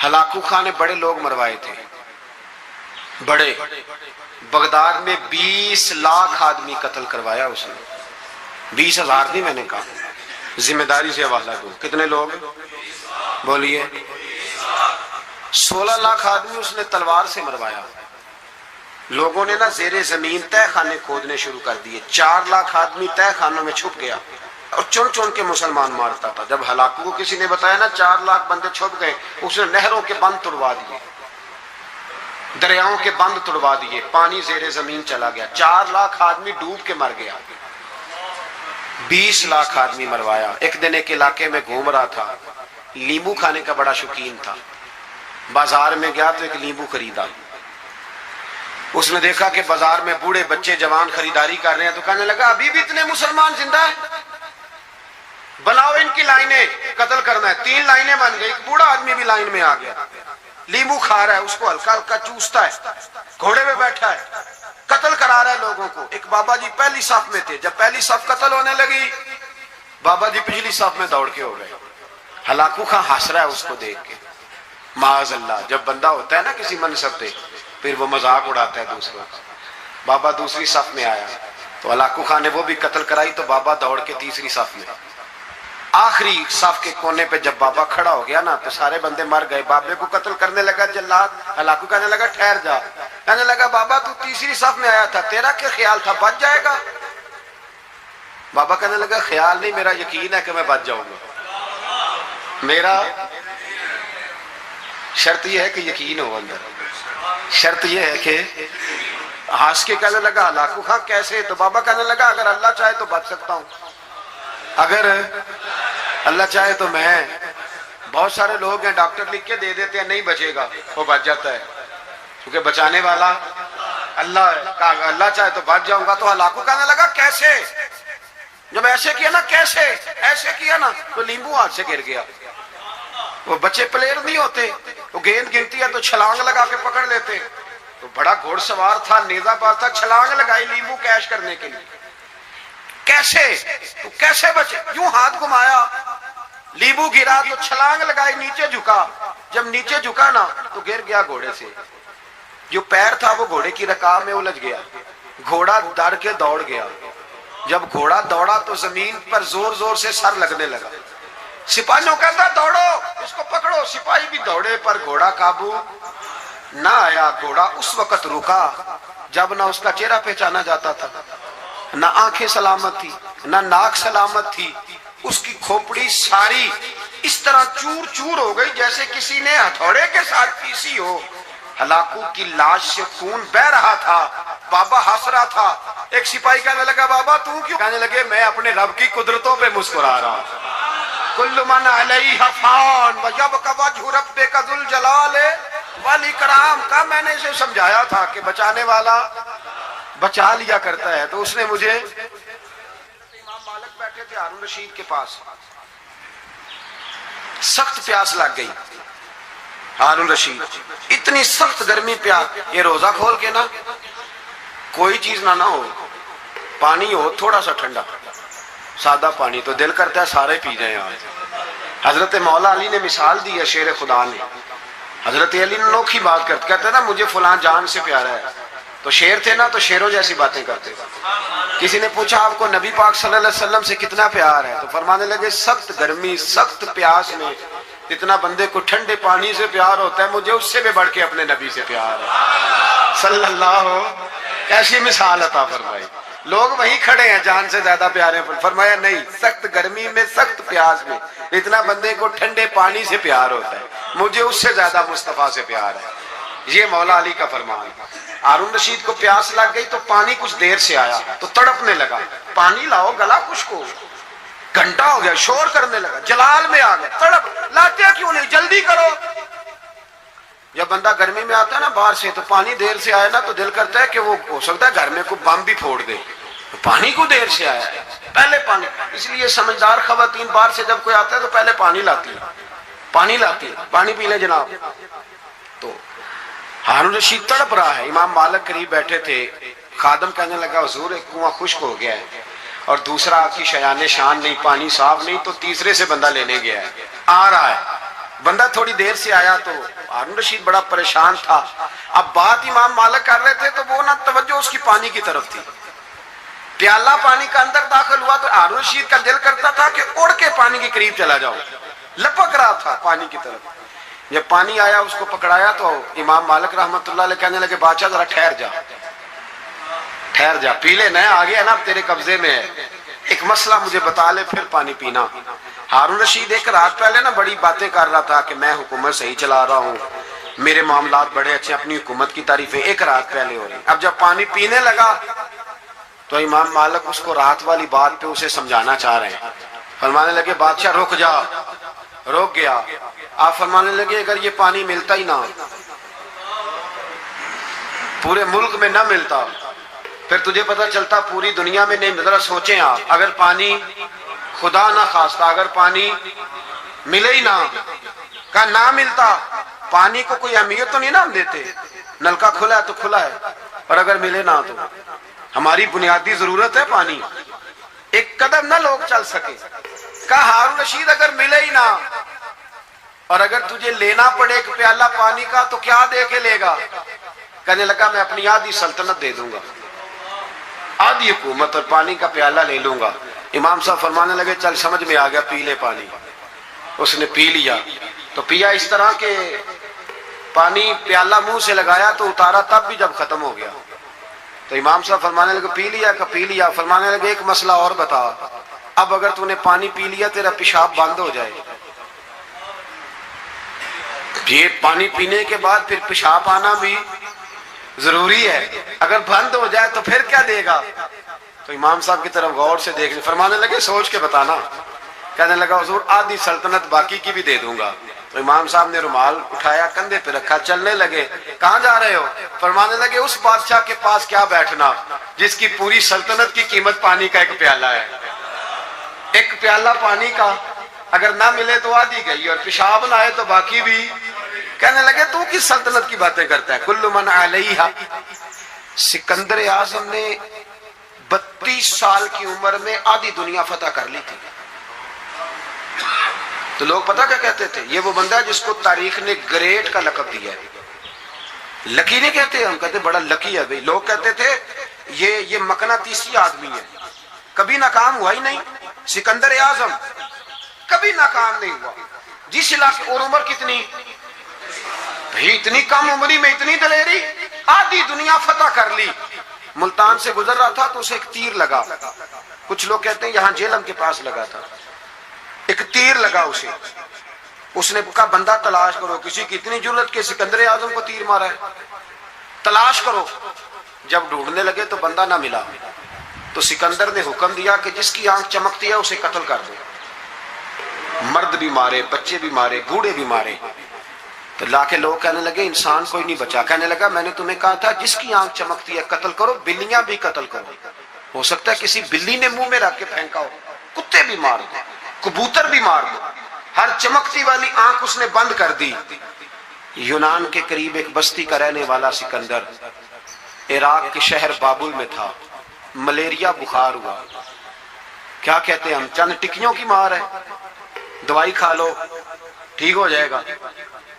Hulagu Khan نے بڑے لوگ مروائے تھے، بڑے، بغداد میں 20 لاکھ آدمی قتل کروایا اس نے، 20,000 نہیں میں نے کہا، ذمہ داری سے حوالہ دو، کتنے لوگ بولیے؟ 16 لاکھ آدمی اس نے تلوار سے مروایا۔ لوگوں نے نا زیر زمین تہ خانے کھودنے شروع کر دیے، 4 لاکھ آدمی تہ خانوں میں چھپ گیا اور چن چن کے مسلمان مارتا تھا۔ جب ہلاکو کو کسی نے بتایا نا 4 لاکھ بندے چھپ گئے، اس نے نہروں کے بند توڑوا دیے، دریاؤں کے بند توڑوا دیے، پانی زیر زمین چلا گیا، 4 لاکھ آدمی ڈوب کے مر گیا، 20 لاکھ آدمی مروایا۔ ایک دن ایک علاقے میں گھوم رہا تھا، لیمو کھانے کا بڑا شوقین تھا، بازار میں گیا تو ایک لیمو خریدا۔ اس نے دیکھا کہ بازار میں بوڑھے بچے جوان خریداری کر رہے ہیں تو کہنے لگا ابھی بھی اتنے مسلمان زندہ ہیں، بناؤ ان کی لائنیں، قتل کرنا ہے۔ 3 لائنیں بن گئی، ایک بوڑھا آدمی بھی لائن میں آ گیا، لیمو کھا رہا ہے، اس کو ہلکا ہلکا چوستا ہے، گھوڑے پہ بیٹھا ہے، قتل کرا رہا ہے لوگوں کو۔ ایک بابا جی پہلی صف میں تھے، جب پہلی صف قتل ہونے لگی بابا جی پچھلی صف میں دوڑ کے ہو گئے۔ ہلاکو خان ہنس رہا ہے اس کو دیکھ کے، معاذ اللہ، جب بندہ ہوتا ہے نا کسی منصب پہ پھر وہ مذاق اڑاتا ہے دوسروں کا۔ بابا دوسری صف میں آیا تو ہلاکو خان نے وہ بھی قتل کرائی تو بابا دوڑ کے تیسری صف میں، آخری صف کے کونے پہ جب بابا کھڑا ہو گیا نا تو سارے بندے مر گئے۔ بابے کو قتل کرنے لگا جلاد، ہلاکو کہنے لگا ٹھہر جا، کہنے لگا بابا تو تیسری صف میں آیا تھا، تیرا کیا خیال تھا بچ جائے گا؟ بابا کہنے لگا خیال نہیں، میرا یقین ہے کہ میں بچ جاؤں گا، میرا شرط یہ ہے کہ یقین ہو اندر، شرط یہ ہے کہ ہنس کے کہنے لگا ہلاکو خان کیسے؟ تو بابا کہنے لگا اگر اللہ چاہے تو بچ سکتا ہوں، اگر اللہ چاہے تو میں، بہت سارے لوگ ہیں ڈاکٹر لکھ کے دے دیتے ہیں نہیں بچے گا، وہ بچ جاتا ہے کیونکہ بچانے والا اللہ ہے، اللہ چاہے تو بچ جاؤں گا۔ تو ہلاکو کہنے لگا کیسے؟ جب ایسے کیا نا، کیسے ایسے کیا نا تو لیمبو ہاتھ سے گر گیا۔ وہ بچے پلیئر نہیں ہوتے، وہ گیند گرتی ہے تو چھلانگ لگا کے پکڑ لیتے، تو بڑا گھوڑ سوار تھا، نیزہ باز تھا، چھلانگ لگائی لیمبو کیش کرنے کے لیے۔ کیسے؟ تو کیسے بچے؟ یوں ہاتھ گھمایا، لیمبو گرا تو چھلانگ لگائی، نیچے جھکا، جب نیچے جھکا نا تو گر گیا گھوڑے سے، جو پیر تھا وہ گھوڑے کی رکاب میں الجھ گیا، گھوڑا ڈر کے دوڑ گیا۔ جب گھوڑا دوڑا تو زمین پر زور زور سے سر لگنے لگا، سپاہیوں کہتا دوڑو اس کو پکڑو، سپاہی بھی دوڑے پر گھوڑا قابو نہ آیا۔ گھوڑا اس وقت رکا جب نہ اس کا چہرہ پہچانا جاتا تھا، نہ آنکھیں سلامت تھی، نہ ناک سلامت تھی، اس کی کھوپڑی ساری اس طرح چور چور ہو گئی جیسے کسی نے ہتھوڑے کے ساتھ پیسی ہو۔ ہلاکو کی لاش سے خون بہ رہا تھا، بابا ہنس رہا تھا۔ ایک سپاہی کہنے لگا بابا تو کیوں؟ کہنے لگے میں اپنے رب کی قدرتوں پہ مسکرا رہا ہوں۔ کل من علیہ فان ویبقی وجہ ربک ذو الجلال والاکرام، کا میں نے اسے سمجھایا تھا کہ بچانے والا بچا لیا کرتا ہے۔ تو اس نے مجھے، امام مالک بیٹھے تھے ہارون رشید کے پاس، سخت پیاس لگ گئی، ہارون رشید اتنی سخت گرمی پیاس، یہ روزہ کھول کے نا کوئی چیز نہ ہو، پانی ہو تھوڑا سا ٹھنڈا سادہ پانی تو دل کرتا ہے سارے پی جائیں آج۔ حضرت مولا علی نے مثال دی ہے، شیر خدا نے، حضرت علی نے انوکھی بات کرتے، کہتے نا مجھے فلاں جان سے پیارا ہے، تو شیر تھے نا تو شیروں جیسی باتیں کرتے۔ کسی نے پوچھا آپ کو نبی پاک صلی اللہ علیہ وسلم سے کتنا پیار ہے؟ تو فرمانے لگے سخت گرمی سخت پیاس میں جتنا بندے کو ٹھنڈے پانی سے پیار ہوتا ہے مجھے اس سے بھی بڑھ کے اپنے نبی سے پیار ہے صلی اللہ۔ کیسی مثال عطا فرمائی، لوگ وہیں کھڑے ہیں جان سے زیادہ پیارے، فرمایا نہیں، سخت گرمی میں سخت پیاس میں اتنا بندے کو ٹھنڈے پانی سے پیار ہوتا ہے مجھے اس سے زیادہ مصطفیٰ سے پیار ہے۔ یہ مولا علی کا فرمان۔ ہارون رشید کو پیاس لگ گئی تو پانی کچھ دیر سے آیا تو تڑپنے لگا، پانی لاؤ گلا خشک ہو، گھنٹہ ہو گیا، شور کرنے لگا، جلال میں آ گیا، تڑپ، لاتے کیوں نہیں، جلدی کرو۔ جب بندہ گرمی میں آتا ہے نا باہر سے تو پانی دیر سے آیا نا تو دل کرتا ہے کہ وہ ہو سکتا ہے گھر میں کوئی بم بھی پھوڑ دے، پانی کو دیر سے آیا ہے پہلے پانی۔ اس لیے سمجھدار خواتین باہر سے جب کوئی آتا ہے تو پہلے پانی لاتی ہے، پانی لاتی ہے، پانی پی لیں جناب۔ تو ہارون رشید تڑپ رہا ہے، امام مالک قریب بیٹھے تھے، خادم کہنے لگا حضور ایک کنواں خشک ہو گیا ہے اور دوسرا آپ کی شیان شان نہیں، پانی صاف نہیں، تو تیسرے سے بندہ لینے گیا ہے، آ رہا ہے، بندہ تھوڑی دیر سے آیا تو ہارون رشید بڑا پریشان تھا. اب بات امام مالک کر رہے تھے تو وہ نہ توجہ اس کی پانی کی طرف تھی. پیالہ پانی کا اندر داخل ہوا تو ہارون رشید کا دل کرتا تھا کہ اڑ کے پانی کے قریب چلا جاؤ, لپک رہا تھا پانی کی طرف. جب پانی آیا اس کو پکڑایا تو امام مالک رحمت اللہ علیہ کہنے لگے بادشاہ ذرا ٹھہر جا پی لے, نیا آ گیا نا اب تیرے قبضے میں ہے, ایک مسئلہ مجھے بتا لے پھر پانی پینا. ہارون رشید ایک رات پہلے نا بڑی باتیں کر رہا تھا کہ میں حکومت صحیح چلا رہا ہوں, میرے معاملات بڑے اچھے, اپنی حکومت کی تعریفیں ایک رات پہلے ہو رہی. اب جب پانی پینے لگا تو امام مالک اس کو رات والی بات پہ اسے سمجھانا چاہ رہے ہیں. فرمانے لگے بادشاہ رک جا. رک گیا. آپ فرمانے لگے اگر یہ پانی ملتا ہی نہ, پورے ملک میں نہ ملتا, پھر تجھے پتا چلتا پوری دنیا میں نہیں. ذرا سوچیں آپ, اگر پانی خدا نہ خواستہ اگر پانی ملے ہی نہ, کہا نہ ملتا, پانی کو کوئی اہمیت تو نہیں نا ہم دیتے, نلکا کھلا ہے تو کھلا ہے, اور اگر ملے نہ تو ہماری بنیادی ضرورت ہے پانی, ایک قدم نہ لوگ چل سکے. کہا ہارون رشید اگر ملے ہی نہ اور اگر تجھے لینا پڑے ایک پیالہ پانی کا تو کیا دے کے لے گا؟ کہنے لگا میں اپنی آدھی سلطنت دے دوں گا, آدھی حکومت اور پانی کا پیالہ لے لوں گا. امام صاحب فرمانے لگے چل سمجھ میں آ گیا, پی لے پانی. اس نے پی لیا تو پیا اس طرح کہ پانی پیالہ منہ سے لگایا تو اتارا تب بھی جب ختم ہو گیا. تو امام صاحب فرمانے لگے پی لیا؟ کہ پی لیا. فرمانے لگے ایک مسئلہ اور بتا, اب اگر تو نے پانی پی لیا تیرا پیشاب بند ہو جائے, یہ پانی پینے کے بعد پھر پیشاب آنا بھی ضروری ہے, اگر بند ہو جائے تو پھر کیا دے گا؟ تو امام صاحب کی طرف غور سے دیکھنے, فرمانے لگے سوچ کے بتانا. کہنے لگا حضور آدھی سلطنت باقی کی بھی دے دوں گا. تو امام صاحب نے رومال اٹھایا, کندھے پہ رکھا, چلنے لگے. کہاں جا رہے ہو؟ فرمانے لگے اس بادشاہ کے پاس کیا بیٹھنا جس کی پوری سلطنت کی قیمت پانی کا ایک پیالہ ہے. ایک پیالہ پانی کا اگر نہ ملے تو آدھی گئی, اور پیشاب نہ آئے تو باقی بھی. کہنے لگے تو کس سلطنت کی باتیں کرتا ہے؟ کل من علیہا. سکندر اعظم نے 32 سال کی عمر میں آدھی دنیا فتح کر لی تھی. تو لوگ پتہ کیا کہتے تھے؟ یہ وہ بندہ ہے جس کو تاریخ نے گریٹ کا لقب دیا ہے. لکی نہیں کہتے, ہم کہتے بڑا لکی ہے بھئی. لوگ کہتے تھے یہ مقناطیسی آدمی ہے, کبھی ناکام ہوا ہی نہیں. سکندر اعظم کبھی ناکام نہیں ہوا. جس علاقے, اور عمر کتنی بھئی, اتنی کم عمری میں اتنی دلیری, آدھی دنیا فتح کر لی. ملتان سے گزر رہا تھا تو اسے ایک تیر لگا. کچھ لوگ کہتے ہیں یہاں جیلم کے پاس لگا تھا, ایک تیر لگا اسے. اس نے کہا بندہ تلاش کرو, کسی کی اتنی جرت کہ سکندر اعظم کو تیر مارا ہے, تلاش کرو. جب ڈھونڈنے لگے تو بندہ نہ ملا, تو سکندر نے حکم دیا کہ جس کی آنکھ چمکتی ہے اسے قتل کر دو. مرد بھی مارے, بچے بھی مارے, بوڑھے بھی مارے. تو لا کے لوگ کہنے لگے انسان کوئی نہیں بچا. کہنے لگا میں نے تمہیں کہا تھا جس کی آنکھ چمکتی ہے قتل کرو, بلیاں بھی قتل کرو. ہو سکتا ہے کسی بلی نے منہ میں رکھ کے پھینکا ہو, کتے بھی مار دو, کبوتر بھی مار دو. ہر چمکتی والی آنکھ اس نے بند کر دی. یونان کے قریب ایک بستی کا رہنے والا سکندر عراق کے شہر بابل میں تھا. ملیریا بخار ہوا. کیا کہتے ہیں ہم, چند ٹکیوں کی مار ہے, دوائی کھا لو ٹھیک ہو جائے گا.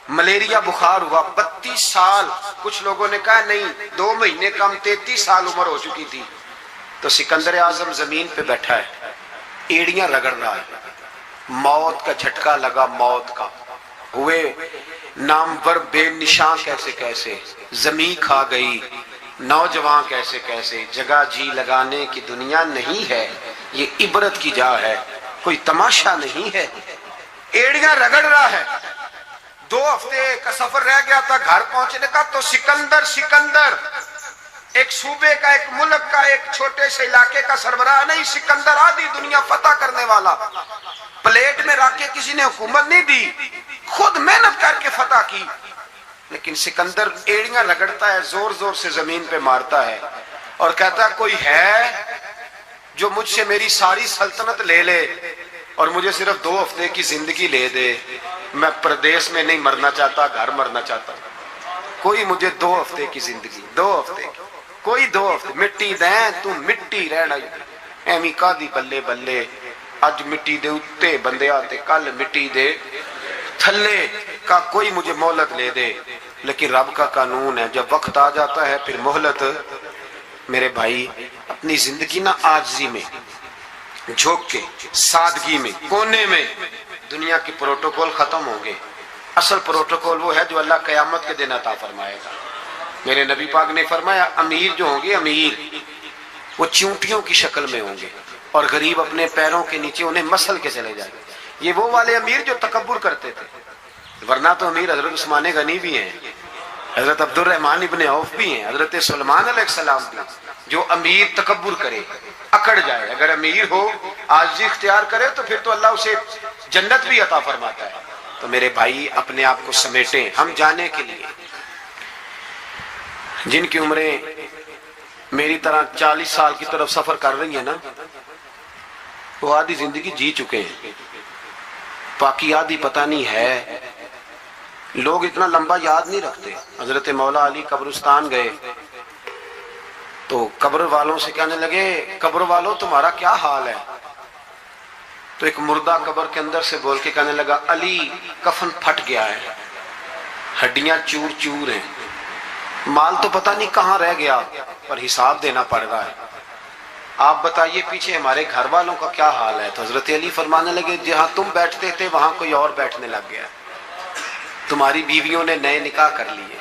ملیریا بخار ہوا. 32 سال, کچھ لوگوں نے کہا نہیں 2 مہینے کم, 33 سال عمر ہو چکی تھی. تو سکندر اعظم زمین پہ بیٹھا ہے, ایڑیاں رگڑ رہا ہے. موت کا جھٹکا لگا, موت کا. ہوئے نامور بے نشان کیسے کیسے, زمین کھا گئی. نوجوان کیسے کیسے, جگہ جی لگانے کی دنیا نہیں ہے, یہ عبرت کی جا ہے, کوئی تماشا نہیں ہے. ایڑیاں رگڑ رہا ہے. 2 ہفتے کا سفر رہ گیا تھا گھر پہنچنے کا. تو سکندر ایک صوبے کا, ایک ملک کا, ایک چھوٹے سے علاقے کا سربراہ نہیں. سکندر آدھی دنیا فتح کرنے والا. پلیٹ میں رکھ کے کسی نے حکومت نہیں دی, خود محنت کر کے فتح کی. لیکن سکندر ایڑیاں رگڑتا ہے, زور زور سے زمین پہ مارتا ہے اور کہتا ہے کوئی ہے جو مجھ سے میری ساری سلطنت لے لے اور مجھے صرف 2 ہفتے کی زندگی لے دے. میں پردیس میں نہیں مرنا چاہتا, گھر مرنا چاہتا. کوئی مجھے 2 ہفتے کی زندگی, 2 ہفتے, کوئی 2 ہفتے. مٹی دیں تو مٹی رہنا, ایویں کا دی بلے بلے. اج مٹی دے اتے بندے آتے, کل مٹی دے تھلے. کا کوئی مجھے مہلت لے دے، لیکن رب کا قانون ہے جب وقت آ جاتا ہے پھر مہلت۔ میرے بھائی اپنی زندگی نہ عاجزی میں جھوک کے، سادگی میں، کونے میں، دنیا کی پروٹوکول ختم ہوں گے۔ اصل پروٹوکول وہ ہے جو اللہ قیامت کے دن عطا فرمائے گا۔ میرے نبی پاک نے فرمایا امیر جو ہوں گے، امیر وہ چونٹیوں کی شکل میں ہوں گے، اور غریب اپنے پیروں کے نیچے انہیں مسل کے چلے جائیں گے۔ یہ وہ والے امیر جو تکبر کرتے تھے، ورنہ تو امیر حضرت عثمان غنی بھی ہیں، حضرت عبد الرحمن ابن عوف بھی ہیں، حضرت سلمان علیہ السلام بھی ہیں۔ جو امیر تکبر کرے، اکڑ جائے، اگر امیر ہو عاجزی اختیار کرے تو پھر تو اللہ اسے جنت بھی عطا فرماتا ہے۔ تو میرے بھائی اپنے آپ کو سمیٹیں۔ ہم جانے کے لیے جن کی عمریں میری طرح 40 سال کی طرف سفر کر رہی ہیں نا، وہ آدھی زندگی جی چکے ہیں، باقی آدھی پتہ نہیں ہے۔ لوگ اتنا لمبا یاد نہیں رکھتے۔ حضرت مولا علی قبرستان گئے تو قبر والوں سے کہنے لگے قبر والوں تمہارا کیا حال ہے؟ تو ایک مردہ قبر کے اندر سے بول کے کہنے لگا علی کفن پھٹ گیا ہے، ہڈیاں چور چور ہیں، مال تو پتہ نہیں کہاں رہ گیا پر حساب دینا پڑ رہا ہے، آپ بتائیے پیچھے ہمارے گھر والوں کا کیا حال ہے؟ تو حضرت علی فرمانے لگے جہاں تم بیٹھتے تھے وہاں کوئی اور بیٹھنے لگ گیا، تمہاری بیویوں نے نئے نکاح کر لیے،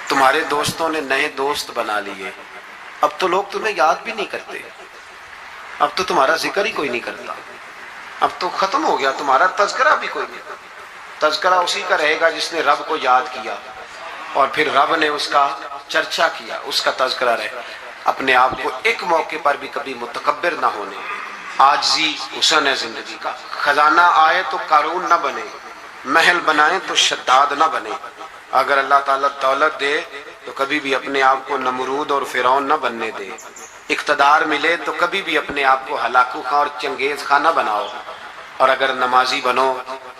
تمہارے دوستوں نے نئے دوست بنا لیے، اب تو لوگ تمہیں یاد بھی نہیں کرتے، اب تو تمہارا ذکر ہی کوئی نہیں کرتا، اب تو ختم ہو گیا، تمہارا تذکرہ بھی کوئی نہیں۔ تذکرہ اسی کا رہے گا جس نے رب کو یاد کیا اور پھر رب نے اس کا چرچا کیا، اس کا تذکرہ رہے۔ اپنے آپ کو ایک موقع پر بھی کبھی متکبر نہ ہونے، عاجزی حسن ہے زندگی کا۔ خزانہ آئے تو قارون نہ بنے، محل بنائیں تو شداد نہ بنے۔ اگر اللہ تعالیٰ دولت دے تو کبھی بھی اپنے آپ کو نمرود اور فرعون نہ بننے دے، اقتدار ملے تو کبھی بھی اپنے آپ کو ہلاکو خاں اور چنگیز خاں نہ بناؤ، اور اگر نمازی بنو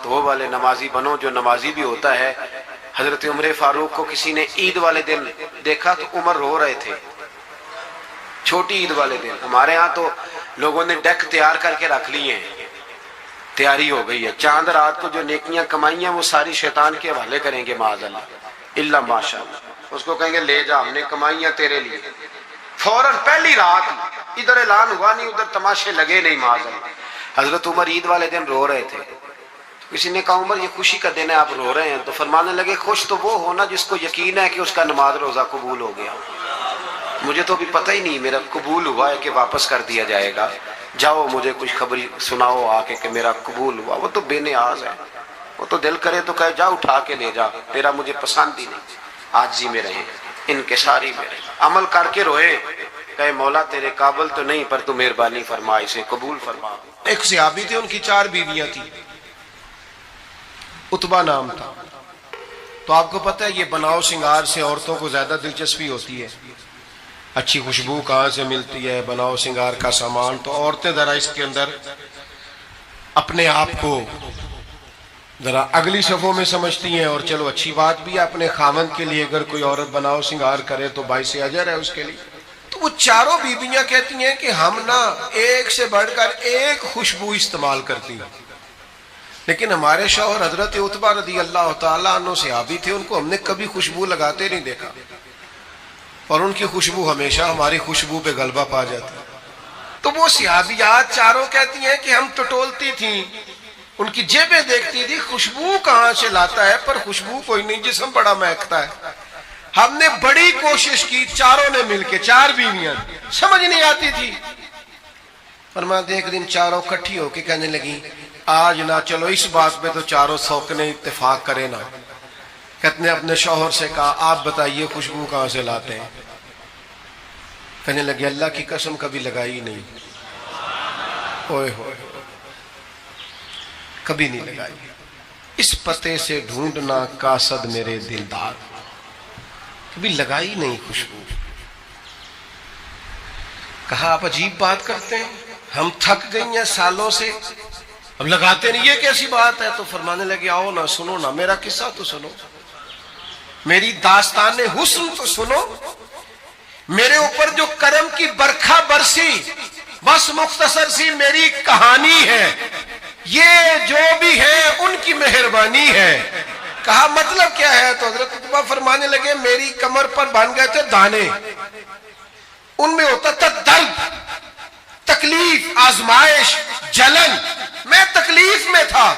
تو وہ والے نمازی بنو جو نمازی بھی ہوتا ہے۔ حضرت عمر فاروق کو کسی نے عید والے دن دیکھا تو عمر رو رہے تھے، چھوٹی عید والے دن۔ ہمارے ہاں تو لوگوں نے ڈیک تیار کر کے رکھ لیے ہیں، تیاری ہو گئی ہے، چاند رات کو جو نیکیاں کمائی ہیں وہ ساری شیطان کے حوالے کریں گے معاذ اللہ الا ماشاء اللہ، اس کو کہیں گے لے جا ہم نے کمائی ہیں تیرے لیے، فوراً پہلی رات ادھر اعلان ہوا نہیں ادھر تماشے لگے نہیں معاذ اللہ۔ حضرت عمر عید والے دن رو رہے تھے، کسی نے کہا عمر یہ خوشی کا دن ہے آپ رو رہے ہیں؟ تو فرمانے لگے خوش تو وہ ہونا جس کو یقین ہے کہ اس کا نماز روزہ قبول ہو گیا، مجھے تو ابھی پتہ ہی نہیں میرا قبول ہوا ہے کہ واپس کر دیا جائے گا، جاؤ مجھے کچھ خبری سناؤ آ کے کہ میرا قبول ہوا۔ وہ تو بے نیاز ہے، وہ تو دل کرے تو کہے جا اٹھا کے لے جا، تیرا مجھے پسند ہی نہیں۔ عاجزی میں رہے، انکساری میں رہے، عمل کر کے روئے، کہے مولا تیرے قابل تو نہیں پر تو مہربانی فرما اسے قبول فرما۔ ایک صحابی تھے، ان کی 4 بیویاں تھیں، عتبہ نام تھا۔ تو آپ کو پتہ ہے یہ بناؤ سنگار سے عورتوں کو زیادہ دلچسپی ہوتی ہے، اچھی خوشبو کہاں سے ملتی ہے، بناؤ سنگار کا سامان، تو عورتیں ذرا اس کے اندر اپنے آپ کو ذرا اگلی صفوں میں سمجھتی ہیں، اور چلو اچھی بات بھی ہے، اپنے خاوند کے لیے اگر کوئی عورت بناؤ سنگار کرے تو باعث اجر ہے اس کے لیے۔ تو وہ چاروں بیویاں کہتی ہیں کہ ہم نا ایک سے بڑھ کر ایک خوشبو استعمال کرتی ہیں، لیکن ہمارے شوہر حضرت عتبہ رضی اللہ تعالیٰ عنہ صحابی تھے، ان کو ہم نے کبھی خوشبو لگاتے نہیں دیکھا، اور ان کی خوشبو ہمیشہ ہماری خوشبو پہ غلبہ پا جاتی۔ تو وہ صحابیات چاروں کہتی ہیں کہ ہم ٹٹولتی تھیں، ان کی جیبیں دیکھتی تھی خوشبو کہاں سے لاتا ہے، پر خوشبو کوئی نہیں، جسم بڑا مہکتا ہے۔ ہم نے بڑی کوشش کی چاروں نے مل کے، 4 بیویاں، سمجھ نہیں آتی تھی۔ فرماتے ایک دن چاروں کٹھی ہو کے کہنے لگی آج نہ چلو اس بات پہ تو چاروں سوکنے اتفاق کرے نا۔ کہتے نے اپنے شوہر سے کہا آپ بتائیے خوشبو کہاں سے لاتے ہیں؟ کہنے لگے اللہ کی قسم کبھی لگائی نہیں، اوئے ہوئے کبھی نہیں لگائی، اس پتے سے ڈھونڈنا قاصد میرے دلدار، کبھی لگائی نہیں خوشبو۔ کہا آپ عجیب بات کرتے ہیں، ہم تھک گئی ہیں سالوں سے، اب لگاتے نہیں، یہ کیسی بات ہے؟ تو فرمانے لگے آؤ نا سنو نا، میرا قصہ تو سنو، میری داستان حسن تو سنو، میرے اوپر جو کرم کی برکھا برسی، بس مختصر سی میری کہانی ہے، یہ جو بھی ہے ان کی مہربانی ہے۔ کہا مطلب کیا ہے؟ تو حضرت عتبہ فرمانے لگے میری کمر پر بن گئے تھے دانے، ان میں ہوتا تھا درد، تکلیف، آزمائش، جلن، میں تکلیف میں تھا،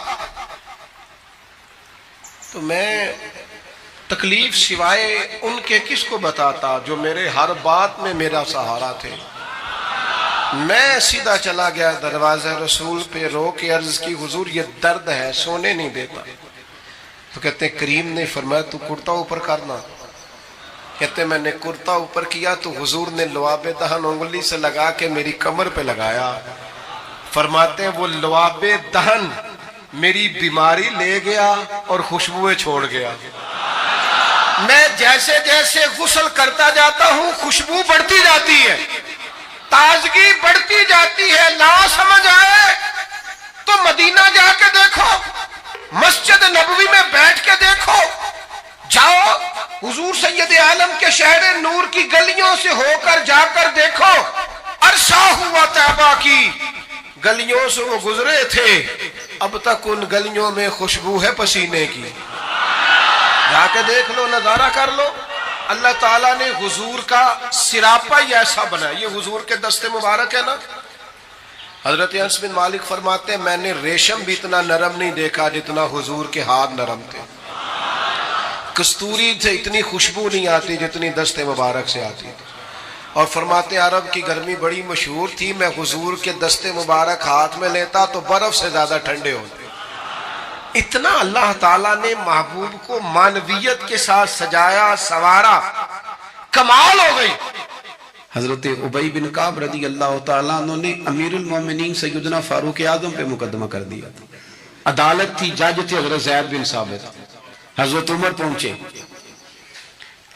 تو میں تکلیف سوائے ان کے کس کو بتاتا جو میرے ہر بات میں میرا سہارا تھے۔ میں سیدھا چلا گیا دروازہ رسول پہ، رو کے عرض کی حضور یہ درد ہے، سونے نہیں دیتا۔ تو کہتے ہیں کریم نے فرمایا تو کرتا اوپر کرنا۔ کہتے ہیں میں نے کرتا اوپر کیا تو حضور نے لعاب دہن انگلی سے لگا کے میری کمر پہ لگایا۔ فرماتے ہیں وہ لعاب دہن میری بیماری لے گیا اور خوشبوئیں چھوڑ گیا۔ میں جیسے جیسے غسل کرتا جاتا ہوں خوشبو بڑھتی جاتی ہے، تازگی بڑھتی جاتی ہے۔ نہ سمجھ آئے تو مدینہ جا کے دیکھو، مسجد نبوی میں بیٹھ کے دیکھو، جاؤ حضور سید عالم کے شہر نور کی گلیوں سے ہو کر جا کر دیکھو، عرصہ ہوا طیبہ کی گلیوں سے وہ گزرے تھے، اب تک ان گلیوں میں خوشبو ہے پسینے کی۔ جا کے دیکھ لو، نظارہ کر لو۔ اللہ تعالیٰ نے حضور کا سراپا ہی ایسا بنا، یہ حضور کے دست مبارک ہے نا۔ حضرت انس بن مالک فرماتے ہیں میں نے ریشم بھی اتنا نرم نہیں دیکھا جتنا حضور کے ہاتھ نرم تھے، کستوری سے اتنی خوشبو نہیں آتی جتنی دست مبارک سے آتی تھی۔ اور فرماتے ہیں عرب کی گرمی بڑی مشہور تھی، میں حضور کے دست مبارک ہاتھ میں لیتا تو برف سے زیادہ ٹھنڈے ہوتے۔ اتنا اللہ تعالیٰ نے محبوب کو معنویت کے ساتھ سجایا، سوارا، کمال ہو گئی۔ حضرت ابی بن کعب رضی اللہ تعالیٰ عنہ نے امیر المومنین سیدنا فاروق اعظم پہ مقدمہ کر دیا۔ عدالت تھی، جج تھے حضرت زید بن ثابت۔ حضرت عمر پہنچے،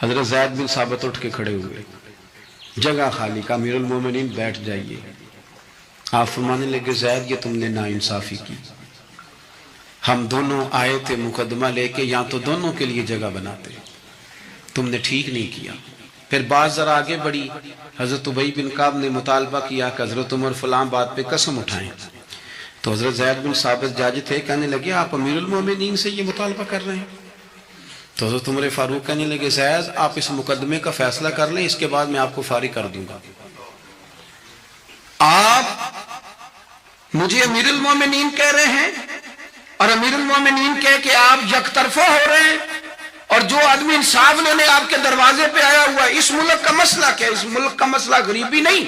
حضرت زید بن ثابت اٹھ کے کھڑے ہوئے، جگہ خالی کا، امیر المومنین بیٹھ جائیے۔ آپ فرمانے لگے زید یہ تم نے ناانصافی کی، ہم دونوں آئے تھے مقدمہ لے کے، یا تو دونوں کے لیے جگہ بناتے، تم نے ٹھیک نہیں کیا۔ پھر بات ذرا آگے بڑھی، حضرت ابی بن کعب نے مطالبہ کیا کہ حضرت عمر فلاں بات پہ قسم اٹھائیں، تو حضرت زید بن ثابت جج تھے، کہنے لگے آپ امیر المومنین سے یہ مطالبہ کر رہے ہیں؟ تو حضرت عمر فاروق کہنے لگے زید آپ اس مقدمے کا فیصلہ کر لیں، اس کے بعد میں آپ کو فارغ کر دوں گا۔ آپ مجھے امیر المومنین کہہ رہے ہیں، اور امیر المومنین کہہ کہ آپ یک طرفہ ہو رہے ہیں، اور جو آدمی انصاف لینے آپ کے دروازے پہ آیا ہوا ہے، اس ملک کا مسئلہ کیا ہے؟ اس ملک کا مسئلہ غریبی نہیں،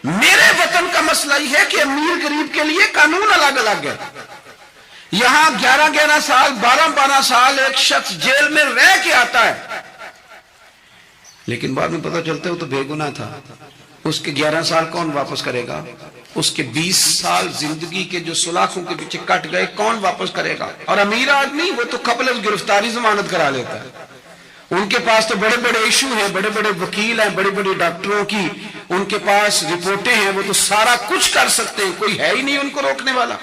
میرے وطن کا مسئلہ یہ ہے کہ امیر غریب کے لیے قانون الگ الگ ہے۔ یہاں 11 سال 12 سال ایک شخص جیل میں رہ کے آتا ہے، لیکن بعد میں پتہ چلتا ہے وہ تو بے گناہ تھا، اس کے 11 سال کون واپس کرے گا؟ اس کے 20 سال زندگی کے جو سلاخوں کے پیچھے کٹ گئے کون واپس کرے گا؟ اور امیر آدمی وہ تو قبل از گرفتاری ضمانت کرا لیتا ہے، ان کے پاس تو بڑے بڑے ایشو ہیں، بڑے بڑے وکیل ہیں، بڑے بڑے ڈاکٹروں کی ان کے پاس رپورٹیں ہیں، وہ تو سارا کچھ کر سکتے ہیں، کوئی ہے ہی نہیں ان کو روکنے والا۔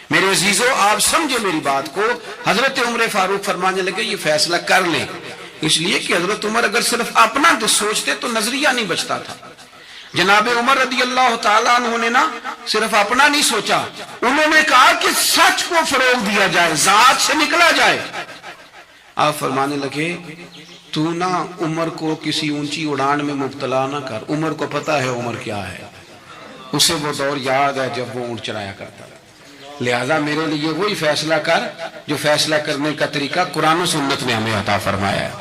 میرے عزیزو آپ سمجھے میری بات کو، حضرت عمر فاروق فرمانے لگے یہ فیصلہ کر لیں، اس لیے کہ حضرت عمر اگر صرف اپنا تو سوچتے تو نظریہ نہیں بچتا تھا۔ جناب عمر رضی اللہ تعالیٰ عنہ نے نا صرف اپنا نہیں سوچا، انہوں نے کہا کہ سچ کو فروغ دیا جائے، ذات سے نکلا جائے۔ آپ فرمانے لگے تو نہ عمر کو کسی اونچی اڑان میں مبتلا نہ کر، عمر کو پتا ہے عمر کیا ہے، اسے وہ دور یاد ہے جب وہ اونٹ چرایا کرتا، لہذا میرے لیے وہی فیصلہ کر جو فیصلہ کرنے کا طریقہ قرآن و سنت نے ہمیں عطا فرمایا ہے۔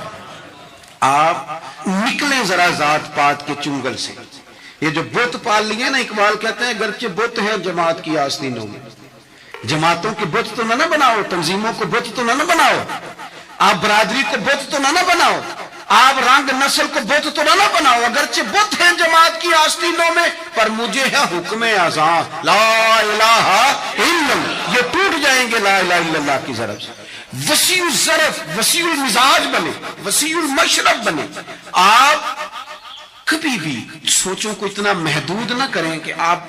آپ نکلیں ذرا ذات پات کے چنگل سے، یہ جو بت پال لیے نا، اقبال کہتے ہیں گرچہ بت ہے جماعت کی آستینوں میں، جماعتوں کے بت تو نہ بناؤ، تنظیموں کو بت تو نہ بناؤ، آپ برادری کو بت تو نہ بناؤ، آپ رنگ نسل کو بت تو نہ بناؤ، اگرچہ بت ہیں جماعت کی آستینوں میں، پر مجھے ہے حکم اذاں لا الہ الا اللہ، یہ ٹوٹ جائیں گے لا الہ الا اللہ کی ضرب سے۔ وسیع الظرف، وسیع المزاج بنے، وسیع المشرب بنے۔ آپ کبھی بھی سوچوں کو اتنا محدود نہ کریں کہ آپ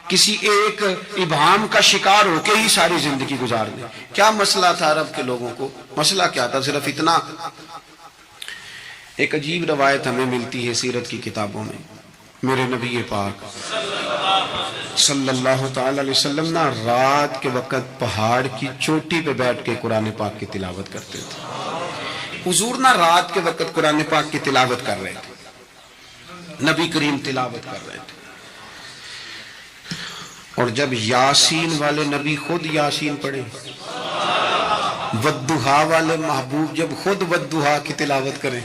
کسی ایک ابہام کا شکار ہو کے ہی ساری زندگی گزار دیں۔ کیا مسئلہ تھا عرب کے لوگوں کو؟ مسئلہ کیا تھا؟ صرف اتنا، ایک عجیب روایت ہمیں ملتی ہے سیرت کی کتابوں میں، میرے نبی پاک صلی اللہ تعالی علیہ وسلم نا رات کے وقت پہاڑ کی چوٹی پہ بیٹھ کے قرآن پاک کی تلاوت کرتے تھے. حضور نا رات کے وقت قرآن پاک کی تلاوت کر رہے تھے, نبی کریم تلاوت کر رہے تھے. اور جب یاسین والے نبی خود یاسین پڑھے, والضحیٰ والے محبوب جب خود والضحیٰ کی تلاوت کریں,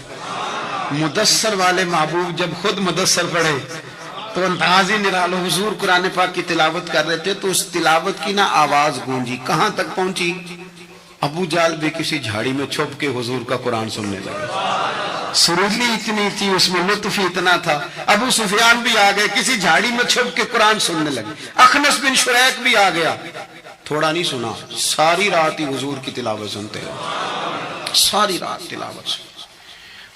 مدثر والے محبوب جب خود مدثر پڑھے, تو انداز ہی نرالو. حضور قرآن پاک کی تلاوت کر رہے تھے تو اس تلاوت کی نا آواز گونجی, کہاں تک پہنچی؟ ابو جال بھی کسی جھاڑی میں چھپ کے حضور کا قرآن سننے لگے. سریلی اتنی تھی, اس میں لطف اتنا تھا. ابو سفیان بھی آ گئے, کسی جھاڑی میں چھپ کے قرآن سننے لگے. اخنس بن شریک بھی آ گیا, تھوڑا نہیں سنا, ساری رات ہی حضور کی تلاوت سنتے رہے, ساری رات تلاوت سنتے.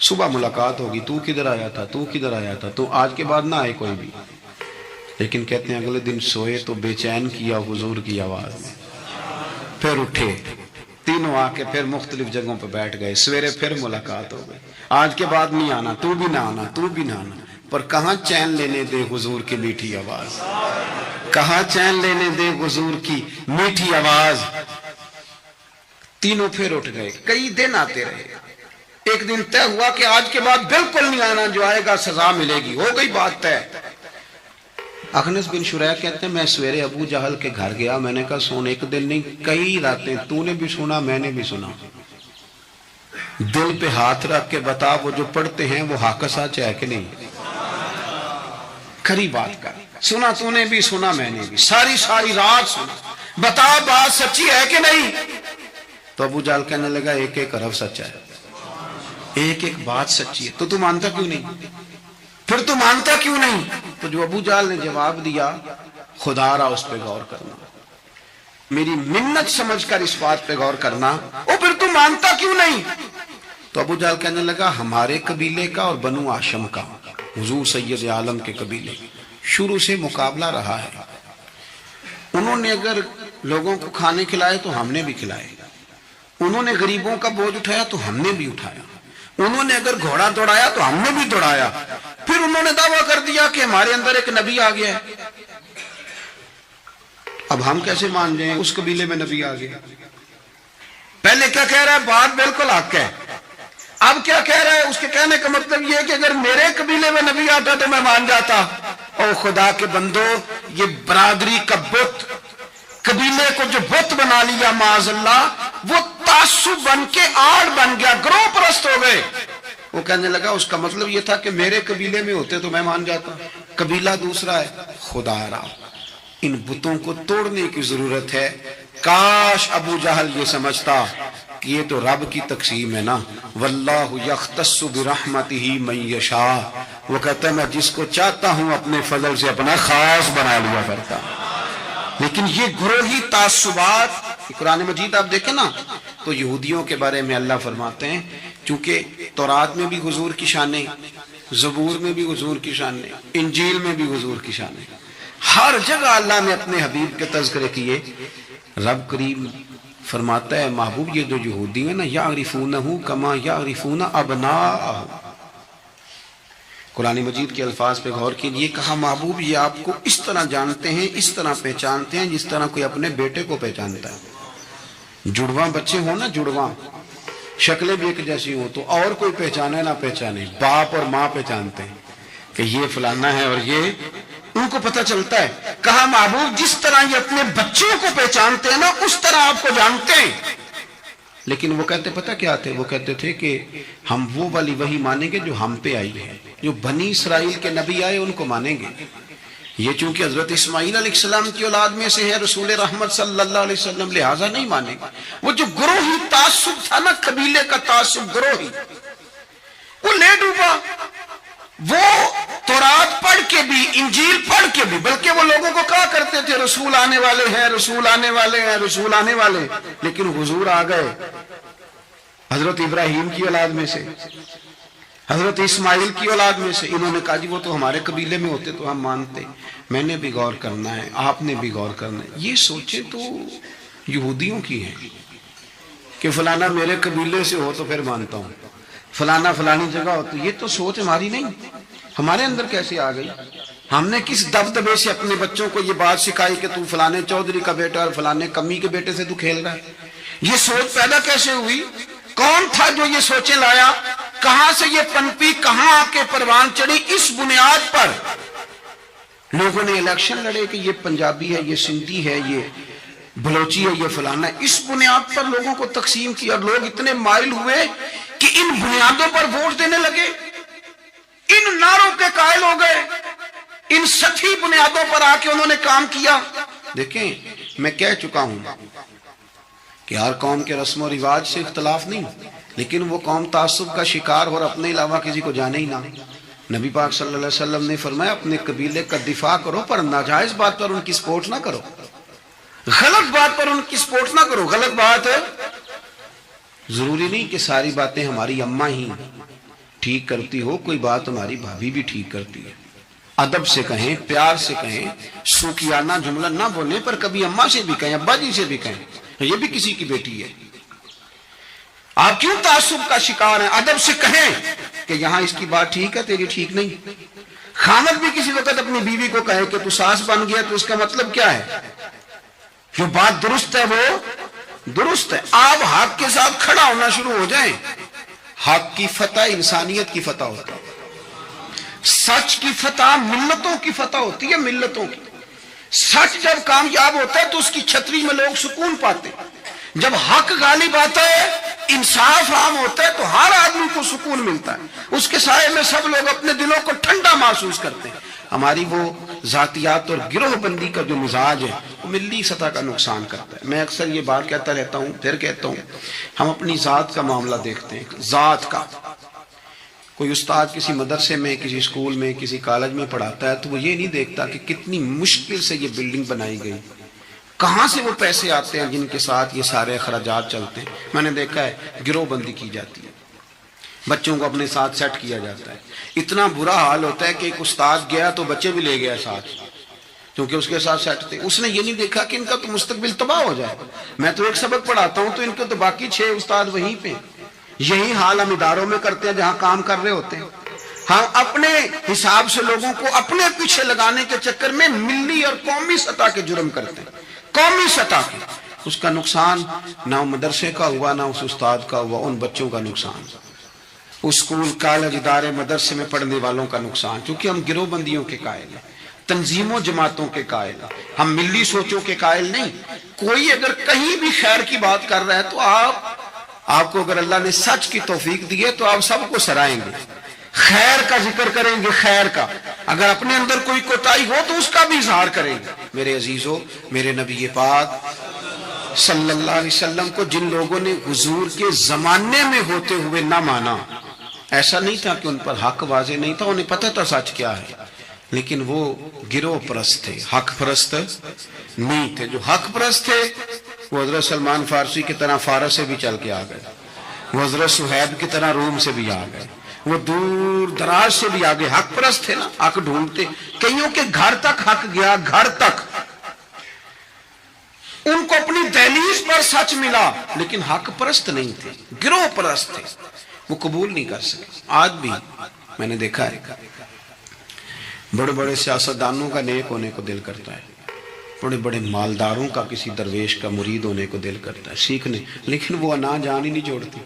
صبح ملاقات ہوگی, تو کدھر آیا تھا, تو کدھر آیا تھا, تو آج کے بعد نہ آئے کوئی بھی. لیکن کہتے ہیں اگلے دن سوئے تو بے چین کیا حضور کی آواز میں, پھر اٹھے, تینوں آ کے پھر مختلف جگہوں پہ بیٹھ گئے. سویرے پھر ملاقات ہو گئی, آج کے بعد نہیں آنا, تو بھی نہ آنا, تو بھی نہ آنا. پر کہاں چین لینے دے حضور کی میٹھی آواز, کہاں چین لینے دے حضور کی میٹھی آواز. تینوں پھر اٹھ گئے, کئی دن آتے رہے. ایک دن طے ہوا کہ آج کے بعد بالکل نہیں آنا, جو آئے گا سزا ملے گی. ہو گئی بات طے. اخنس بن شریک کہتے ہیں میں سویرے ابو جہل کے گھر گیا, میں نے کہا سن, ایک دن نہیں کئی راتیں تو نے بھی سنا, میں نے بھی سنا. دل پہ ہاتھ رکھ کے بتا, وہ جو پڑھتے ہیں وہ حق سچ ہے کہ نہیں؟ کھری بات کر, سنا تو نے بھی, سنا میں نے بھی, ساری ساری رات سنا, بتا بات سچی ہے کہ نہیں؟ تو ابو جہل کہنے لگا ایک ایک حرف سچا ہے, ایک ایک بات سچی ہے. تو مانتا کیوں نہیں؟ پھر تو مانتا کیوں نہیں؟ تو جو ابو جہل نے جواب دیا, خدا را اس پہ غور کرنا, میری منت سمجھ کر اس بات پہ غور کرنا, او پھر تو مانتا کیوں نہیں؟ تو ابو جہل کہنے لگا ہمارے قبیلے کا اور بنو ہاشم کا, حضور سید عالم کے قبیلے, شروع سے مقابلہ رہا ہے. انہوں نے اگر لوگوں کو کھانے کھلائے تو ہم نے بھی کھلائے, انہوں نے غریبوں کا بوجھ اٹھایا تو ہم نے بھی اٹھایا, انہوں نے اگر گھوڑا دوڑایا تو ہم نے بھی دوڑایا. پھر انہوں نے دعویٰ کر دیا کہ ہمارے اندر ایک نبی آ گیا ہے. اب ہم کیسے مان جائیں اس قبیلے میں نبی آ گیا؟ پہلے کیا کہہ رہا ہے؟ بات بالکل حق ہے. اب کیا کہہ رہا ہے؟ اس کے کہنے کا مطلب یہ ہے کہ اگر میرے قبیلے میں نبی آتا تو میں مان جاتا. اور خدا کے بندو, یہ برادری کا بت, قبیلے کو جو بت بنا لیا معاذ اللہ, وہ تعصب بن کے آڑ بن گیا, گروہ پرست ہو گئے. وہ کہنے لگا اس کا مطلب یہ تھا کہ میرے قبیلے میں ہوتے تو میں مان جاتا, قبیلہ دوسرا ہے. خدا را, ان بتوں کو توڑنے کی ضرورت ہے. کاش ابو جہل یہ سمجھتا کہ یہ تو رب کی تقسیم ہے نا, واللہ یختص برحمتہ من یشاء. وہ کہتا ہے میں جس کو چاہتا ہوں اپنے فضل سے اپنا خاص بنا لیا کرتا. لیکن یہ گروہی تعصبات, قرآن مجید آپ دیکھیں نا تو یہودیوں کے بارے میں اللہ فرماتے ہیں, چونکہ تورات میں بھی حضور کی شانیں, زبور میں بھی حضور کی شانیں, انجیل میں بھی حضور کی شانیں, ہر جگہ اللہ نے اپنے حبیب کے تذکرے کیے. رب کریم فرماتا ہے محبوب یہ جو یہودی ہیں نا, یعرفونہ کما یعرفون ابناءہم. قرآن مجید کے الفاظ پہ غور کیجئے, کہا محبوب یہ آپ کو اس طرح جانتے ہیں, اس طرح پہچانتے ہیں جس طرح کوئی اپنے بیٹے کو پہچانتا ہے. جڑواں بچے ہوں نا, جڑواں شکلیں بھی ایک جیسی ہوں تو اور کوئی پہچانے نہ پہچانے, باپ اور ماں پہچانتے ہیں کہ یہ فلانا ہے, اور یہ ان کو پتہ چلتا ہے. کہا محبوب جس طرح یہ اپنے بچوں کو پہچانتے ہیں نا, اس طرح آپ کو جانتے ہیں. لیکن وہ کہتے پتہ کیا تھے؟ وہ کہتے تھے کہ ہم وہ والی وحی مانیں گے جو ہم پہ آئی ہے, جو بنی اسرائیل کے نبی آئے ان کو مانیں گے. یہ چونکہ حضرت اسماعیل علیہ السلام کی اولاد میں سے ہے رسول رحمت صلی اللہ علیہ وسلم, لہٰذا نہیں مانیں گے. وہ جو گروہی تعصب تھا نا, قبیلے کا تعصب گروہی, وہ لے ڈوبا. وہ تورات پڑھ کے بھی, انجیل پڑھ کے بھی, بلکہ وہ لوگوں کو کہا کرتے تھے رسول آنے والے ہیں, رسول آنے والے ہیں, رسول آنے والے. لیکن حضور آ گئے حضرت ابراہیم کی اولاد میں سے, حضرت اسماعیل کی اولاد میں سے. انہوں نے کہا جی وہ تو ہمارے قبیلے میں ہوتے تو ہم مانتے. میں نے بھی غور کرنا ہے, آپ نے بھی غور کرنا ہے. یہ سوچیں تو یہودیوں کی ہیں کہ فلانا میرے قبیلے سے ہو تو پھر مانتا ہوں, فلانا فلانی جگہ ہو تو. یہ تو سوچ ہماری نہیں, ہمارے اندر کیسے آ گئی؟ ہم نے کس دبدبے سے اپنے بچوں کو یہ بات سکھائی کہ تو فلانے چودھری کا بیٹا اور فلانے کمی کے بیٹے سے تو کھیل رہا ہے؟ یہ سوچ پیدا کیسے ہوئی؟ کون تھا جو یہ سوچیں لایا؟ کہاں سے یہ پنپی؟ کہاں آ کے پروان چڑھی؟ اس بنیاد پر لوگوں نے الیکشن لڑے کہ یہ پنجابی ہے، یہ سندھی ہے، یہ بلوچی ہے، یہ فلانا ہے۔ اس بنیاد پر لوگوں کو تقسیم کیا اور لوگ اتنے مائل ہوئے کہ ان بنیادوں پر ووٹ دینے لگے، ان نعروں کے قائل ہو گئے، ان سطحی بنیادوں پر آ کے انہوں نے کام کیا۔ دیکھیں، میں کہہ چکا ہوں کہ ہر قوم کے رسم و رواج سے اختلاف نہیں، لیکن وہ قوم تعصب کا شکار اور اپنے علاوہ کسی کو جانے ہی نہ۔ نبی پاک صلی اللہ علیہ وسلم نے فرمایا اپنے قبیلے کا دفاع کرو پر ناجائز بات پر ان کی سپورٹ نہ کرو، غلط بات پر ان کی سپورٹ نہ کرو۔ غلط بات ہے، ضروری نہیں کہ ساری باتیں ہماری اماں ہی ٹھیک کرتی ہو، کوئی بات ہماری بھابھی بھی ٹھیک کرتی ہے۔ ادب سے کہیں، پیار سے کہیں، سوکیانہ جملہ نہ بولیں، پر کبھی اماں سے بھی کہیں، ابا جی سے بھی کہیں، یہ بھی کسی کی بیٹی ہے۔ آپ کیوں تعصب کا شکار ہیں؟ ادب سے کہیں کہ یہاں اس کی بات ٹھیک ہے، تیری ٹھیک نہیں۔ خامد بھی کسی وقت اپنی بیوی کو کہے کہ تو ساس بن گیا، تو اس کا مطلب کیا ہے؟ جو بات درست ہے وہ درست ہے۔ آپ حق کے ساتھ کھڑا ہونا شروع ہو جائیں۔ حق کی فتح انسانیت کی فتح ہوتی ہے، سچ کی فتح ملتوں کی فتح ہوتی ہے، ملتوں کی۔ سچ جب کامیاب ہوتا ہے تو اس کی چھتری میں لوگ سکون پاتے ہیں۔ جب حق غالب آتا ہے، انصاف عام ہوتا ہے، تو ہر آدمی کو سکون ملتا ہے، اس کے سائے میں سب لوگ اپنے دلوں کو ٹھنڈا محسوس کرتے ہیں۔ ہماری وہ ذاتیات اور گروہ بندی کا جو مزاج ہے وہ ملی سطح کا نقصان کرتا ہے۔ میں اکثر یہ بات کہتا رہتا ہوں، پھر کہتا ہوں، ہم اپنی ذات کا معاملہ دیکھتے ہیں، ذات کا۔ کوئی استاد کسی مدرسے میں، کسی اسکول میں، کسی کالج میں پڑھاتا ہے تو وہ یہ نہیں دیکھتا کہ کتنی مشکل سے یہ بلڈنگ بنائی گئی، کہاں سے وہ پیسے آتے ہیں جن کے ساتھ یہ سارے اخراجات چلتے ہیں۔ میں نے دیکھا ہے گروہ بندی کی جاتی ہے، بچوں کو اپنے ساتھ سیٹ کیا جاتا ہے۔ اتنا برا حال ہوتا ہے کہ ایک استاد گیا تو بچے بھی لے گیا ساتھ، کیونکہ اس کے ساتھ سیٹ تھے۔ اس نے یہ نہیں دیکھا کہ ان کا تو مستقبل تباہ ہو جائے۔ میں تو ایک سبق پڑھاتا ہوں تو ان کے تو باقی 6 استاد وہیں پہ۔ یہی حال ہم اداروں میں کرتے ہیں جہاں کام کر رہے ہوتے ہیں۔ ہم اپنے حساب سے لوگوں کو اپنے پیچھے لگانے کے چکر میں ملی اور قومی سطح کے جرم کرتے ہیں، قومی سطح کے۔ اس کا نقصان نہ مدرسے کا ہوا، نہ اس استاد کا ہوا، ان بچوں کا نقصان، اسکول کالج ادارے مدرسے میں پڑھنے والوں کا نقصان، کیونکہ ہم گروہ بندیوں کے قائل ہیں، تنظیموں جماعتوں کے قائل ہیں، ہم ملی سوچوں کے قائل نہیں۔ کوئی اگر کہیں بھی خیر کی بات کر رہا ہے تو آپ کو اگر اللہ نے سچ کی توفیق دی ہے تو آپ سب کو سرائیں گے، خیر کا ذکر کریں گے، خیر کا۔ اگر اپنے اندر کوئی کوتاہی ہو تو اس کا بھی اظہار کریں گے۔ میرے عزیزو، میرے نبی پاک صلی اللہ علیہ وسلم کو جن لوگوں نے حضور کے زمانے میں ہوتے ہوئے نہ مانا، ایسا نہیں تھا کہ ان پر حق واضح نہیں تھا، انہیں پتہ تھا سچ کیا ہے، لیکن وہ گروہ پرست تھے، حق پرست نہیں تھے۔ جو حق پرست تھے وہ حضرت سلمان فارسی کی طرح فارس سے بھی چل کے آ گئے، وہ حضرت صہیب کی طرح روم سے بھی آ گئے، وہ دور دراز سے بھی آگے۔ حق پرست تھے نا، حق ڈھونڈتے، کئیوں کے گھر تک حق گیا، گھر تک ان کو اپنی دہلیز پر سچ ملا، لیکن حق پرست نہیں تھے، گروہ پرست تھے، وہ قبول نہیں کر سکے۔ آج بھی میں نے دیکھا ہے بڑے بڑے سیاستدانوں کا نیک ہونے کو دل کرتا ہے، بڑے بڑے مالداروں کا کسی درویش کا مرید ہونے کو دل کرتا ہے سیکھنے، لیکن وہ نہ جان ہی نہیں چھوڑتی۔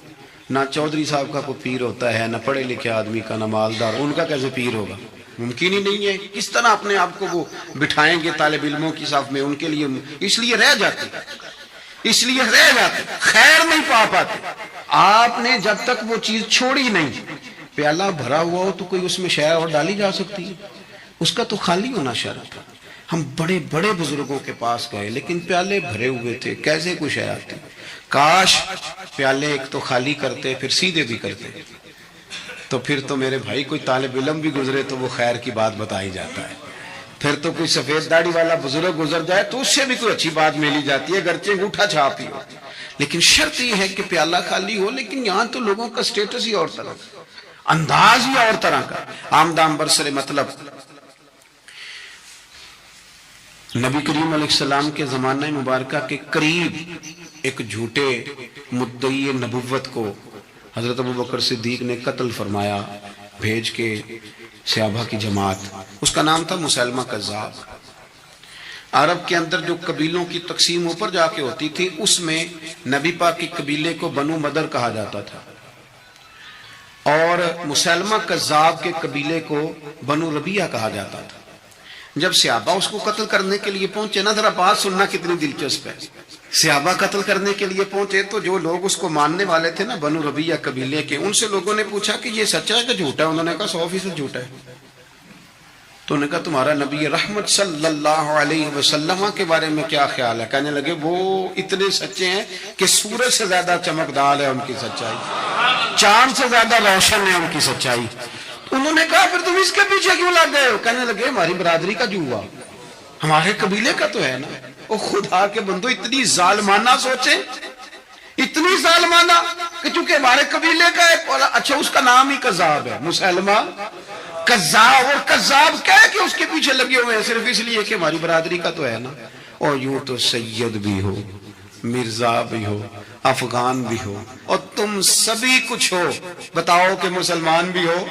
نہ چودھری صاحب کا کوئی پیر ہوتا ہے، نہ پڑھے لکھے آدمی کا، نہ مالدار، ان کا کیسے پیر ہوگا؟ ممکن ہی نہیں ہے۔ کس طرح اپنے آپ کو وہ بٹھائیں گے طالب علموں کی صف میں؟ ان کے لیے اس لیے رہ جاتے، خیر نہیں پا پاتے۔ آپ نے جب تک وہ چیز چھوڑی نہیں، پیالہ بھرا ہوا ہو تو کوئی اس میں شے اور ڈالی جا سکتی ہے؟ اس کا تو خالی ہونا شرط ہے۔ ہم بڑے بڑے بزرگوں کے پاس گئے لیکن پیالے بھرے ہوئے تھے، کیسے کوئی شے آتی؟ کاش پیالے ایک تو خالی کرتے پھر سیدھے بھی کرتے، تو پھر تو میرے بھائی کوئی طالب علم بھی گزرے تو وہ خیر کی بات بتائی جاتا ہے، پھر تو کوئی سفید داڑھی والا بزرگ گزر جائے تو اس سے بھی کوئی اچھی بات ملی جاتی ہے، گرچہ انگوٹھا چھاپ ہی ہو۔ لیکن شرط یہ ہے کہ پیالہ خالی ہو۔ لیکن یہاں تو لوگوں کا سٹیٹس ہی اور طرح کا، انداز ہی اور طرح کا، آمدام برسر مطلب۔ نبی کریم علیہ السلام کے زمانہ مبارکہ کے قریب ایک جھوٹے مدعی نبوت کو حضرت ابو بکر صدیق نے قتل فرمایا، بھیج کے صحابہ کی جماعت، اس کا نام تھا مسلمہ کذاب۔ عرب کے اندر جو قبیلوں کی تقسیم اوپر جا کے ہوتی تھی، اس میں نبی پاک کے قبیلے کو بنو مدر کہا جاتا تھا، اور مسلمہ کذاب کے قبیلے کو بنو ربیعہ کہا جاتا تھا۔ جب صحابہ اس کو قتل کرنے کے لیے پہنچے نا، ذرا بات سننا کتنی دلچسپ ہے، صحابہ قتل کرنے کے لیے پہنچے تو جو لوگ اس کو ماننے والے تھے نا بنو ربیعہ قبیلے کے، ان سے لوگوں نے پوچھا کہ یہ سچا ہے کہ جھوٹا ہے؟ انہوں نے کہا 100% جھوٹا ہے۔ تو انہوں نے کہا تمہارا نبی رحمت صلی اللہ علیہ وسلم کے بارے میں کیا خیال ہے؟ کہنے لگے وہ اتنے سچے ہیں کہ سورج سے زیادہ چمکدار ہے ان کی سچائی، چاند سے زیادہ روشن ہے ان کی سچائی۔ انہوں نے کہا پھر تم اس کے پیچھے کیوں لگ گئے ہو؟ کہنے لگے ہماری برادری کا جو ہوا، ہمارے قبیلے کا تو ہے نا۔ وہ خدا کے بندو اتنی ظالمانہ سوچیں، اتنی ظالمانہ کہ چونکہ ہمارے قبیلے کا ہے، اچھا اس کا نام ہی کذاب ہے، مسلمہ کذاب، اور کذاب کہہ کہ اس کے پیچھے لگے ہوئے ہیں صرف اس لیے کہ ہماری برادری کا تو ہے نا۔ اور یوں تو سید بھی ہو، مرزا بھی ہو، افغان بھی ہو، اور تم سبھی کچھ ہو، بتاؤ کہ مسلمان بھی ہو،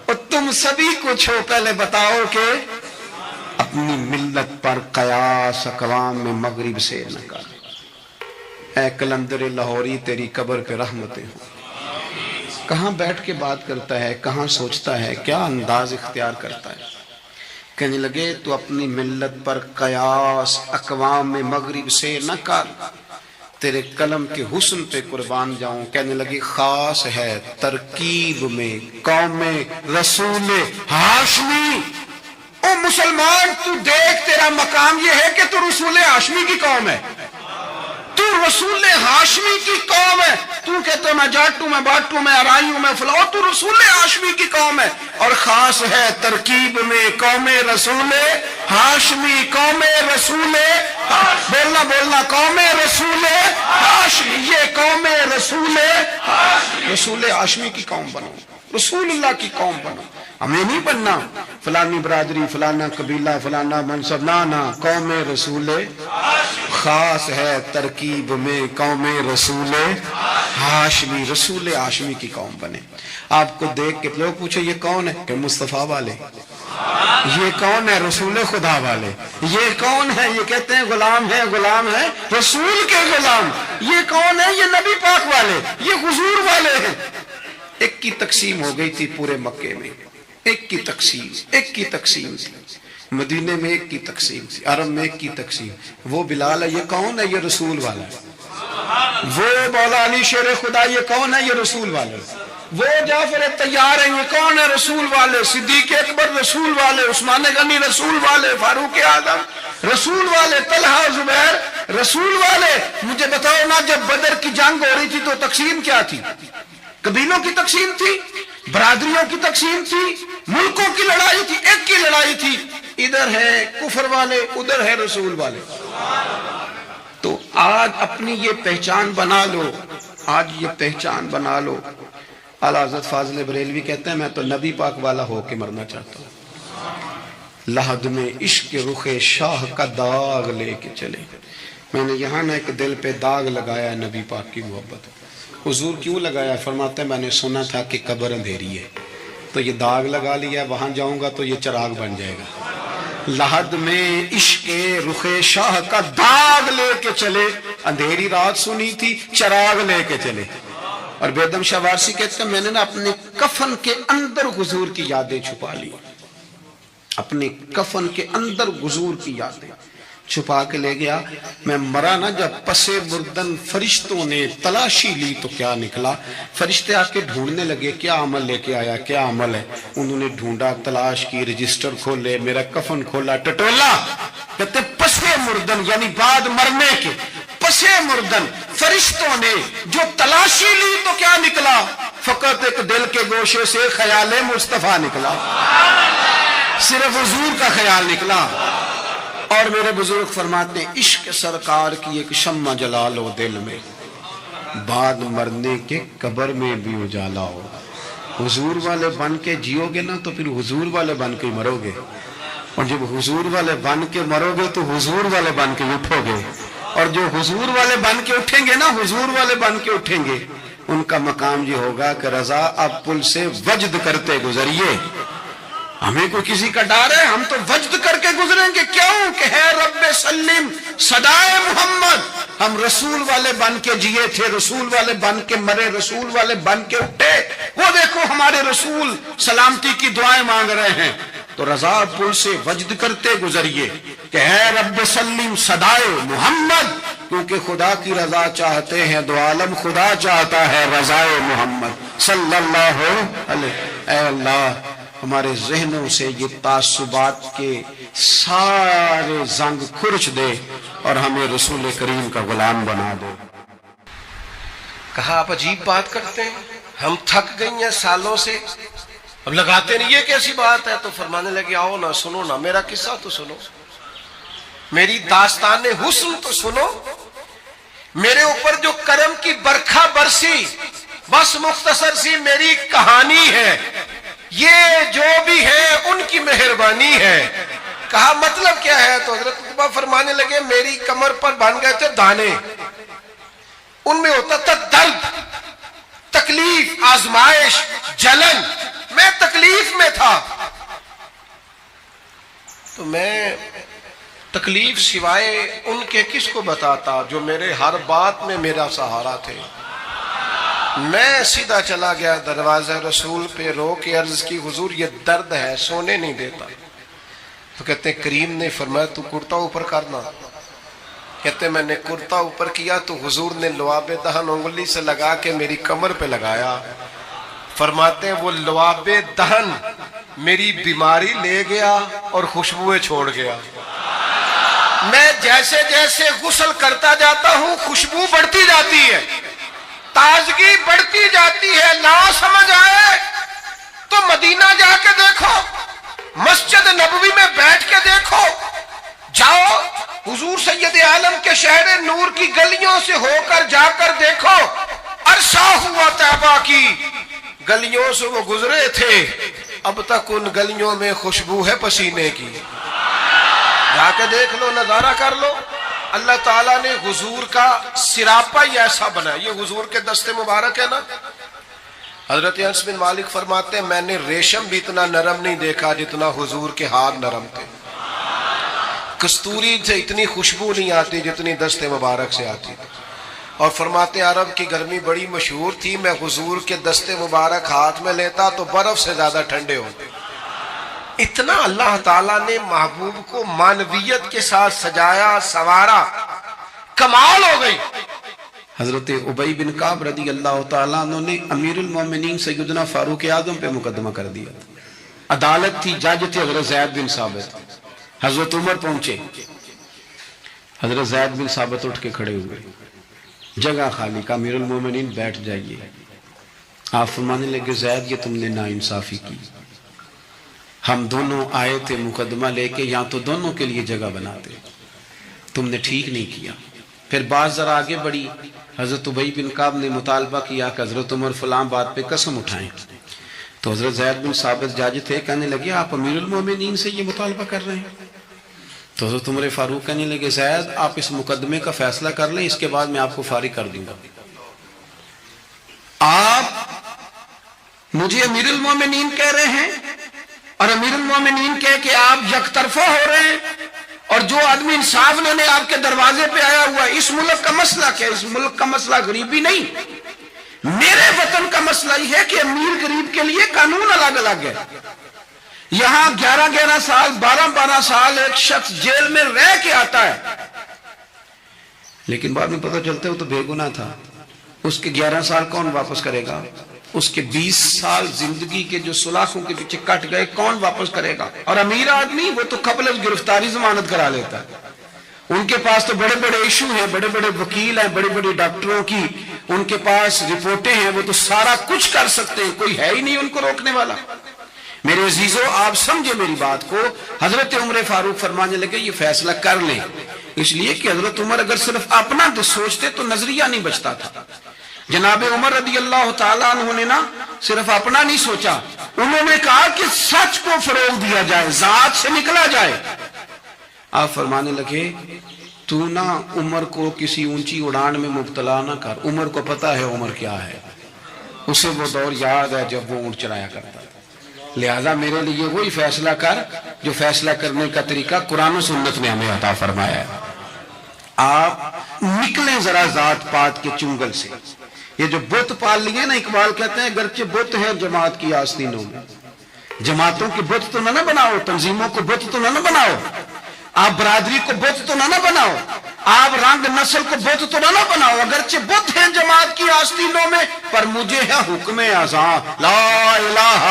اور تم سبھی کچھ ہو، پہلے بتاؤ کہ اپنی ملت پر قیاس اقوام میں مغرب سے نہ کر۔ اے کلندر لاہوری تیری قبر پہ رحمتیں ہوں۔ کہاں بیٹھ کے بات کرتا ہے، کہاں سوچتا ہے، کیا انداز اختیار کرتا ہے۔ کہنے لگے تو اپنی ملت پر قیاس اقوام میں مغرب سے نہ کر، تیرے قلم کے حسن پہ قربان جاؤں۔ کہنے لگے خاص ہے ترکیب میں قوم رسول ہاشمی۔ او مسلمان تو دیکھ، تیرا مقام یہ ہے کہ تو رسول ہاشمی کی قوم ہے، تو رسول ہاشمی کی قوم ہے۔ تو کہتے میں جاٹوں میں باٹوں میں ارائیوں میں فلاں، تو رسول ہاشمی کی قوم ہے، اور خاص ہے ترکیب میں قوم رسول ہاشمی، قوم رسول بولنا بولنا قوم رسول ہاشمی، یہ قوم رسول ہاشمی کی قوم بنو، رسول اللہ کی قوم بنو۔ ہمیں نہیں بننا فلانی برادری، فلانا قبیلہ، فلانا منصب، نہ قوم رسول خاص ہے ترکیب میں قوم رسول ہاشمی، رسول ہاشمی کی قوم بنے۔ آپ کو دیکھ کے لوگ پوچھے یہ کون ہے؟ کہ مصطفیٰ والے۔ یہ کون ہے؟ رسول خدا والے۔ یہ کون ہے؟ یہ کہتے ہیں غلام ہے، غلام ہے رسول کے غلام۔ یہ کون ہے؟ یہ نبی پاک والے، یہ حضور والے ہیں۔ ایک کی تقسیم ہو گئی تھی پورے مکے میں، ایک کی تقسیم تھی، مدینے میں ایک کی تقسیم تھی، عرب میں ایک کی تقسیم۔ وہ بلال ہے، یہ کون ہے؟ یہ رسول والا ہے۔ وہ مولا علی شیر خدا، یہ کون ہے؟ یہ رسول والے۔ وہ جعفر طیار ہے، یہ کون ہے؟ رسول والے۔ صدیق اکبر رسول والے، عثمان غنی رسول والے، فاروق اعظم رسول والے، طلحہ زبیر رسول والے۔ مجھے بتاؤ نا، جب بدر کی جنگ ہو رہی تھی تو تقسیم کیا تھی؟ قبیلوں کی تقسیم تھی، برادریوں کی تقسیم تھی، ملکوں کی لڑائی تھی، ایک کی لڑائی تھی۔ ادھر ہے کفر والے، ادھر ہے رسول والے۔ تو آج اپنی یہ پہچان بنا لو، آج یہ پہچان بنا لو۔ اعلیٰ حضرت فاضل بریلوی کہتے ہیں میں تو نبی پاک والا ہو کے مرنا چاہتا ہوں، لحد میں عشق رخ شاہ کا داغ لے کے چلے۔ میں نے یہاں نہ ایک دل پہ داغ لگایا نبی پاک کی محبت۔ حضور کیوں لگایا؟ فرماتے ہیں میں نے سنا تھا کہ قبر اندھیری ہے، تو یہ داغ لگا لیا، وہاں جاؤں گا تو یہ چراغ بن جائے گا۔ لحد میں عشق رخ شاہ کا داغ لے کے چلے، اندھیری رات سنی تھی، چراغ لے کے چلے۔ اور بیدم شاہ وارسی کہتے ہیں میں نے نا اپنے کفن کے اندر حضور کی یادیں چھپا لی، اپنے کفن کے اندر حضور کی یادیں چھپا کے لے گیا۔ میں مرا نا جب پس مردن فرشتوں نے تلاشی لی تو کیا نکلا؟ فرشتے آ کے ڈھونڈنے لگے کیا عمل لے کے آیا، کیا عمل ہے؟ انہوں نے ڈھونڈا، تلاش کی، رجسٹر کھولے، میرا کفن کھولا، ٹٹولا۔ کہتے پس مردن یعنی بعد مرنے کے، پس مردن فرشتوں نے جو تلاشی لی تو کیا نکلا؟ فقط ایک دل کے گوشے سے خیال مصطفیٰ نکلا، صرف حضور کا خیال نکلا۔ اور میرے بزرگ فرماتے ہیں عشق سرکار کی ایک شمع جلا لو دل میں، بعد مرنے کے قبر میں بھی اجالا ہو۔ حضور والے بن کے جیو گے نا تو پھر حضور والے بن کے مرو گے، اور جب حضور والے بن کے مرو گے تو حضور والے بن کے اٹھو گے، اور جو حضور والے بن کے اٹھیں گے نا، حضور والے بن کے اٹھیں گے، ان کا مقام یہ ہوگا کہ رضا اب پل سے وجد کرتے گزریے، ہمیں کوئی کسی کا ڈر ہے؟ ہم تو وجد کر کے گزریں گے. کیوں کہ ہے رب سلم صدائے محمد. ہم رسول والے بن کے جیے تھے، رسول والے بن کے مرے، رسول والے بن کے اٹھے. وہ دیکھو ہمارے رسول سلامتی کی دعائیں مانگ رہے ہیں. تو رضا پل سے وجد کرتے گزریے کہ ہے رب سلم صدائے محمد، کیونکہ خدا کی رضا چاہتے ہیں، دو عالم خدا چاہتا ہے رضائے محمد صلی اللہ علیہ. اے اللہ ہمارے ذہنوں سے یہ تعصبات کے سارے زنگ کھرچ دے اور ہمیں رسول کریم کا غلام بنا دے. کہا آپ عجیب بات کرتے ہیں، ہم تھک گئی ہیں سالوں سے، اب لگاتے نہیں، یہ کیسی بات ہے؟ تو فرمانے لگے آؤ نا، سنو نا میرا قصہ تو سنو، میری داستان حسن تو سنو، میرے اوپر جو کرم کی برکھا برسی، بس مختصر سی میری کہانی ہے، یہ جو بھی ہے ان کی مہربانی ہے. کہا مطلب کیا ہے؟ تو حضرت عتبہ فرمانے لگے میری کمر پر بن گئے تھے دانے، ان میں ہوتا تھا درد، تکلیف، آزمائش، جلن. میں تکلیف میں تھا، تو میں تکلیف سوائے ان کے کس کو بتاتا جو میرے ہر بات میں میرا سہارا تھے. میں سیدھا چلا گیا دروازہ رسول پہ، رو کے عرض کی حضور یہ درد ہے، سونے نہیں دیتا. تو کہتے ہیں کریم نے فرمایا تو کرتا اوپر کرنا. کہتے میں نے کرتا اوپر کیا تو حضور نے لعاب دہن انگلی سے لگا کے میری کمر پہ لگایا. فرماتے ہیں وہ لعاب دہن میری بیماری لے گیا اور خوشبوئیں چھوڑ گیا. میں جیسے جیسے غسل کرتا جاتا ہوں خوشبو بڑھتی جاتی ہے، تازگی بڑھتی جاتی ہے. نہ سمجھ آئے تو مدینہ جا کے دیکھو، مسجد نبوی میں بیٹھ کے دیکھو، جاؤ حضور سید عالم کے شہر نور کی گلیوں سے ہو کر جا کر دیکھو، عرصہ ہوا طیبہ کی گلیوں سے وہ گزرے تھے، اب تک ان گلیوں میں خوشبو ہے پسینے کی. جا کے دیکھ لو، نظارہ کر لو. اللہ تعالیٰ نے حضور کا سراپا ہی ایسا بنا، یہ حضور کے دست مبارک ہے نا. حضرت انس بن مالک فرماتے ہیں میں نے ریشم بھی اتنا نرم نہیں دیکھا جتنا حضور کے ہاتھ نرم تھے. کستوری سے اتنی خوشبو نہیں آتی جتنی دست مبارک سے آتی تھی. اور فرماتے ہیں عرب کی گرمی بڑی مشہور تھی، میں حضور کے دست مبارک ہاتھ میں لیتا تو برف سے زیادہ ٹھنڈے ہوتے. اتنا اللہ تعالیٰ نے محبوب کو معنویت کے ساتھ سجایا سوارا، کمال ہو گئی. حضرت ابی بن کعب رضی اللہ تعالیٰ عنہ نے امیر المومنین سیدنا فاروق اعظم پہ مقدمہ کر دیا. عدالت تھی، جج تھے حضرت زید بن ثابت. حضرت عمر پہنچے، حضرت زید بن ثابت اٹھ کے کھڑے ہوئے، جگہ خالی کا، امیر المومنین بیٹھ جائیے. آپ فرمانے لگے زید یہ تم نے ناانصافی کی، ہم دونوں آئے تھے مقدمہ لے کے، یہاں تو دونوں کے لیے جگہ بناتے، تم نے ٹھیک نہیں کیا. پھر بات ذرا آگے بڑھی، حضرت ابی بن کعب نے مطالبہ کیا کہ حضرت عمر فلاں بات پہ قسم اٹھائیں. تو حضرت زید بن ثابت جاج تھے، کہنے لگے آپ امیر المومنین سے یہ مطالبہ کر رہے ہیں. تو حضرت عمر فاروق کہنے لگے زید آپ اس مقدمے کا فیصلہ کر لیں، اس کے بعد میں آپ کو فارغ کر دوں گا. آپ مجھے امیر المومنین کہہ رہے ہیں اور امیر المومنین کہہ کہ آپ یک طرفہ ہو رہے ہیں، اور جو آدمی انصاف لینے آپ کے دروازے پہ آیا ہوا ہے، اس ملک کا مسئلہ کیا؟ اس ملک کا مسئلہ غریبی نہیں، میرے وطن کا مسئلہ یہ ہے کہ امیر غریب کے لیے قانون الگ الگ ہے. یہاں 11 سال 12 سال ایک شخص جیل میں رہ کے آتا ہے، لیکن بعد میں پتہ چلتا ہے وہ تو بے گناہ تھا. اس کے 11 سال کون واپس کرے گا؟ اس کے 20 سال زندگی کے جو سلاخوں کے پیچھے کٹ گئے کون واپس کرے گا؟ اور امیر آدمی وہ تو قبل از گرفتاری ضمانت کرا لیتا ہے. ان کے پاس تو بڑے بڑے ایشو ہیں، بڑے بڑے وکیل ہیں، بڑے بڑے ڈاکٹروں کی ان کے پاس رپورٹیں ہیں، وہ تو سارا کچھ کر سکتے ہیں، کوئی ہے ہی نہیں ان کو روکنے والا. میرے عزیزو آپ سمجھے میری بات کو. حضرت عمر فاروق فرمانے لگے یہ فیصلہ کر لیں، اس لیے کہ حضرت عمر اگر صرف اپنا سوچتے تو نظریہ نہیں بچتا تھا. جناب عمر رضی اللہ تعالیٰ عنہ نے نا صرف اپنا نہیں سوچا، انہوں نے کہا کہ سچ کو فروغ دیا جائے، ذات سے نکلا جائے. آپ فرمانے لگے تو نا عمر کو کسی اونچی اڑان میں مبتلا نہ کر، عمر کو پتا ہے عمر کیا ہے، اسے وہ دور یاد ہے جب وہ اونٹ چلایا کرتا تھا. لہذا میرے لیے وہی فیصلہ کر جو فیصلہ کرنے کا طریقہ قرآن و سنت نے ہمیں عطا فرمایا ہے. آپ نکلیں ذرا ذات پات کے چنگل سے. یہ جو بت پال لیے نا، اقبال کہتے ہیں گرچہ بت ہے جماعت کی آستینوں میں، جماعتوں کی بت تو نہ بناؤ، تنظیموں کو بت تو نہ بناؤ، آپ برادری کو بت تو نہ بناؤ، آپ رنگ نسل کو بت تو نہ بناؤ. اگرچہ بت ہیں جماعت کی آستینوں میں، پر مجھے ہے حکم اذاں لا الہ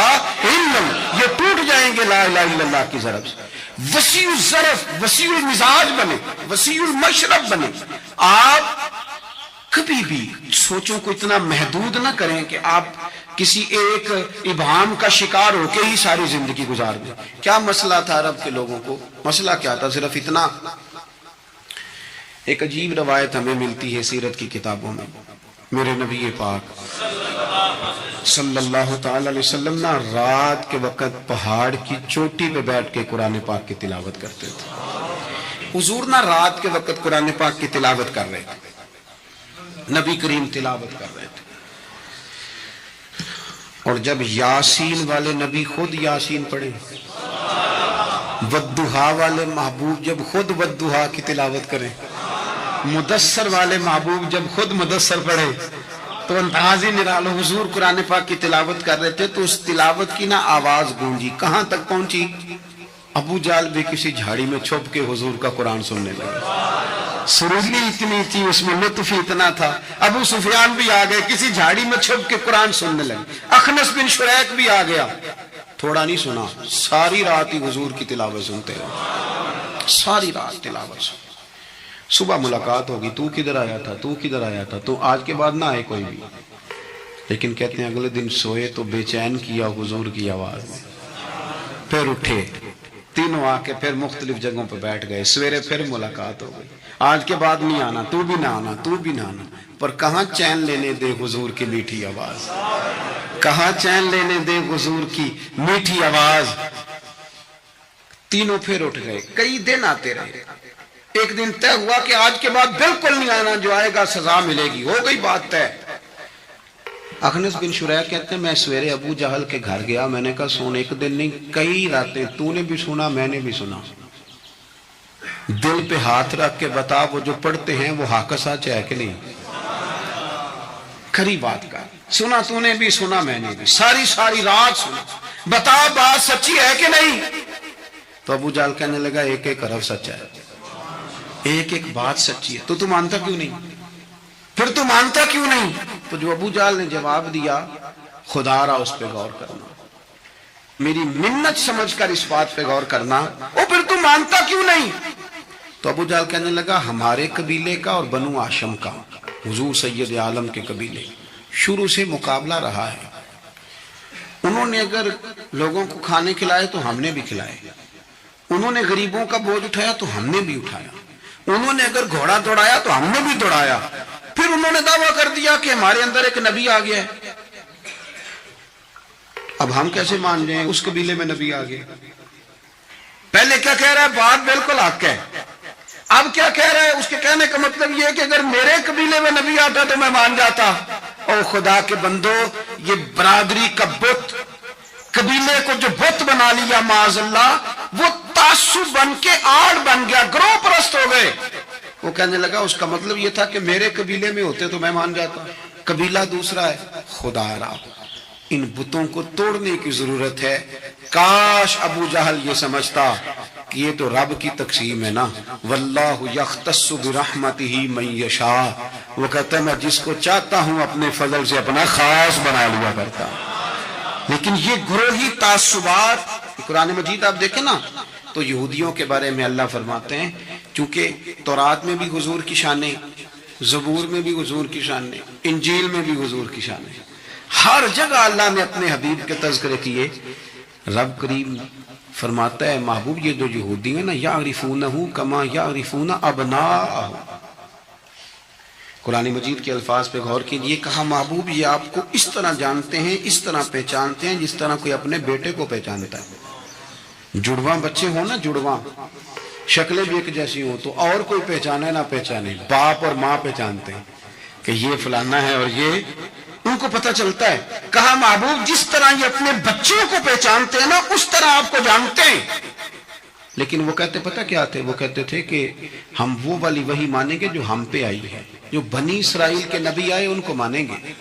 الا اللہ. یہ ٹوٹ جائیں گے لا الہ الا اللہ کی ضرب سے. وسیع الظرف، وسیع المزاج بنے، وسیع المشرب بنے. آپ کبھی بھی سوچوں کو اتنا محدود نہ کریں کہ آپ کسی ایک ابہام کا شکار ہو کے ہی ساری زندگی گزار دیں. کیا مسئلہ تھا عرب کے لوگوں کو؟ مسئلہ کیا تھا؟ صرف اتنا. ایک عجیب روایت ہمیں ملتی ہے سیرت کی کتابوں میں. میرے نبی پاک صلی اللہ تعالی علیہ وسلم نا رات کے وقت پہاڑ کی چوٹی پہ بیٹھ کے قرآن پاک کی تلاوت کرتے تھے. حضور نا رات کے وقت قرآن پاک کی تلاوت کر رہے تھے، نبی کریم تلاوت کر رہے تھے. اور جب یاسین والے نبی خود یاسین پڑھے، والضحیٰ والے محبوب جب خود والضحیٰ کی تلاوت کریں، مدثر والے محبوب جب خود مدثر پڑھے، تو انداز ہی نرالو. حضور قرآن پاک کی تلاوت کر رہے تھے تو اس تلاوت کی نا آواز گونجی. کہاں تک پہنچی؟ ابو جہل بھی کسی جھاڑی میں چھپ کے حضور کا قرآن سننے لگے. سرولی اتنی تھی، اس میں لطف اتنا تھا. ابو سفیان بھی آ گئے، کسی جھاڑی میں چھپ کے قرآن سننے لگے. اخنس بن شریک بھی آ گیا. تھوڑا نہیں سنا، ساری رات ہی حضور کی تلاوت سنتے رہے، ساری رات تلاوت سن. صبح ملاقات ہوگی، تو کدھر آیا تھا، تو کدھر آیا تھا، تو آج کے بعد نہ آئے کوئی بھی. لیکن کہتے ہیں اگلے دن سوئے تو بے چین کیا حضور کی آواز میں. پھر اٹھے، تینوں آ کے پھر مختلف جگہوں پہ بیٹھ گئے. سویرے پھر ملاقات ہو گئی. آج کے بعد نہیں آنا، تو بھی نہ آنا، تو بھی نہ آنا. پر کہاں چین لینے دے حضور کی میٹھی آواز، کہاں چین لینے دے حضور کی میٹھی آواز. تینوں پھر اٹھ گئے. کئی دن آتے رہے. ایک دن طے ہوا کہ آج کے بعد بالکل نہیں آنا، جو آئے گا سزا ملے گی. ہو گئی بات طے. اخنس بن شریح کہتے ہیں میں سویرے ابو جہل کے گھر گیا. میں نے کہا سن، ایک دن نہیں کئی راتیں تو نے بھی سنا، میں نے بھی سنا. دل پہ ہاتھ رکھ کے بتا وہ جو پڑھتے ہیں وہ حق سچ ہے کہ نہیں؟ کھری بات کر. سنا تو نے بھی، سنا میں نے بھی، ساری رات سنا. بتا بات سچی ہے کہ نہیں؟ تو ابو جہل کہنے لگا ایک ایک حرف سچا ہے، ایک ایک بات سچی ہے. تو مانتا کیوں نہیں؟ پھر تو مانتا کیوں نہیں؟ تو جو ابو جہل نے جواب دیا، خدا را اس پہ غور کرنا، میری منت سمجھ کر اس بات پہ غور کرنا. او پھر تو مانتا کیوں نہیں؟ تو ابو جہل کہنے لگا ہمارے قبیلے کا اور بنو ہاشم کا، حضور سید عالم کے قبیلے، شروع سے مقابلہ رہا ہے. انہوں نے اگر لوگوں کو کھانے کھلائے تو ہم نے بھی کھلائے، انہوں نے غریبوں کا بوجھ اٹھایا تو ہم نے بھی اٹھایا، انہوں نے اگر گھوڑا دوڑایا تو ہم نے بھی دوڑایا. پھر انہوں نے دعویٰ کر دیا کہ ہمارے اندر ایک نبی آ گیا ہے. اب ہم کیسے مان جائیں اس قبیلے میں نبی آ گیا؟ پہلے کیا کہہ رہا ہے؟ بات بالکل حق ہے. اب کیا کہہ رہا ہے؟ اس کے کہنے کا مطلب یہ ہے کہ اگر میرے قبیلے میں نبی آتا تو میں مان جاتا. او خدا کے بندو، یہ برادری کا بت، قبیلے کو جو بت بنا لیا معاذ اللہ، وہ تعصب بن کے آڑ بن گیا، گروہ پرست ہو گئے. وہ کہنے لگا اس کا مطلب یہ تھا کہ میرے قبیلے میں ہوتے تو میں مان جاتا. قبیلہ دوسرا ہے. خدا را ان بتوں کو توڑنے کی ضرورت ہے. کاش ابو جہل یہ سمجھتا کہ یہ تو رب کی تقسیم ہے نا، واللہ یختص برحمتہ من یشاء. وہ کہتا ہے میں جس کو چاہتا ہوں اپنے فضل سے اپنا خاص بنا لیا کرتا. لیکن یہ گروہی تعصبات، قرآن مجید آپ دیکھیں نا تو یہودیوں کے بارے میں اللہ فرماتے ہیں چونکہ تورات میں بھی حضور کی شانیں، زبور میں بھی حضور کی شانیں، انجیل میں بھی حضور کی شانیں، ہر جگہ اللہ نے اپنے حبیب کے تذکرے کیے. رب کریم فرماتا ہے محبوب یہ جو یہودی ہیں نا، یعرفونہ کما یعرفون ابناءہم. قرآن مجید کے الفاظ پہ غور کیجئے. کہا محبوب یہ آپ کو اس طرح جانتے ہیں، اس طرح پہچانتے ہیں جس طرح کوئی اپنے بیٹے کو پہچانتا ہے. جڑواں بچے ہوں نا، جڑواں شکلیں بھی ایک جیسی ہوں تو اور کوئی پہچانے نہ پہچانے، باپ اور ماں پہچانتے ہیں کہ یہ فلانا ہے اور یہ ان کو پتہ چلتا ہے. کہا محبوب جس طرح یہ اپنے بچوں کو پہچانتے ہیں نا اس طرح آپ کو جانتے ہیں. لیکن وہ کہتے پتہ کیا تھے؟ وہ کہتے تھے کہ ہم وہ والی وحی مانیں گے جو ہم پہ آئی ہے، جو بنی اسرائیل کے نبی آئے ان کو مانیں گے.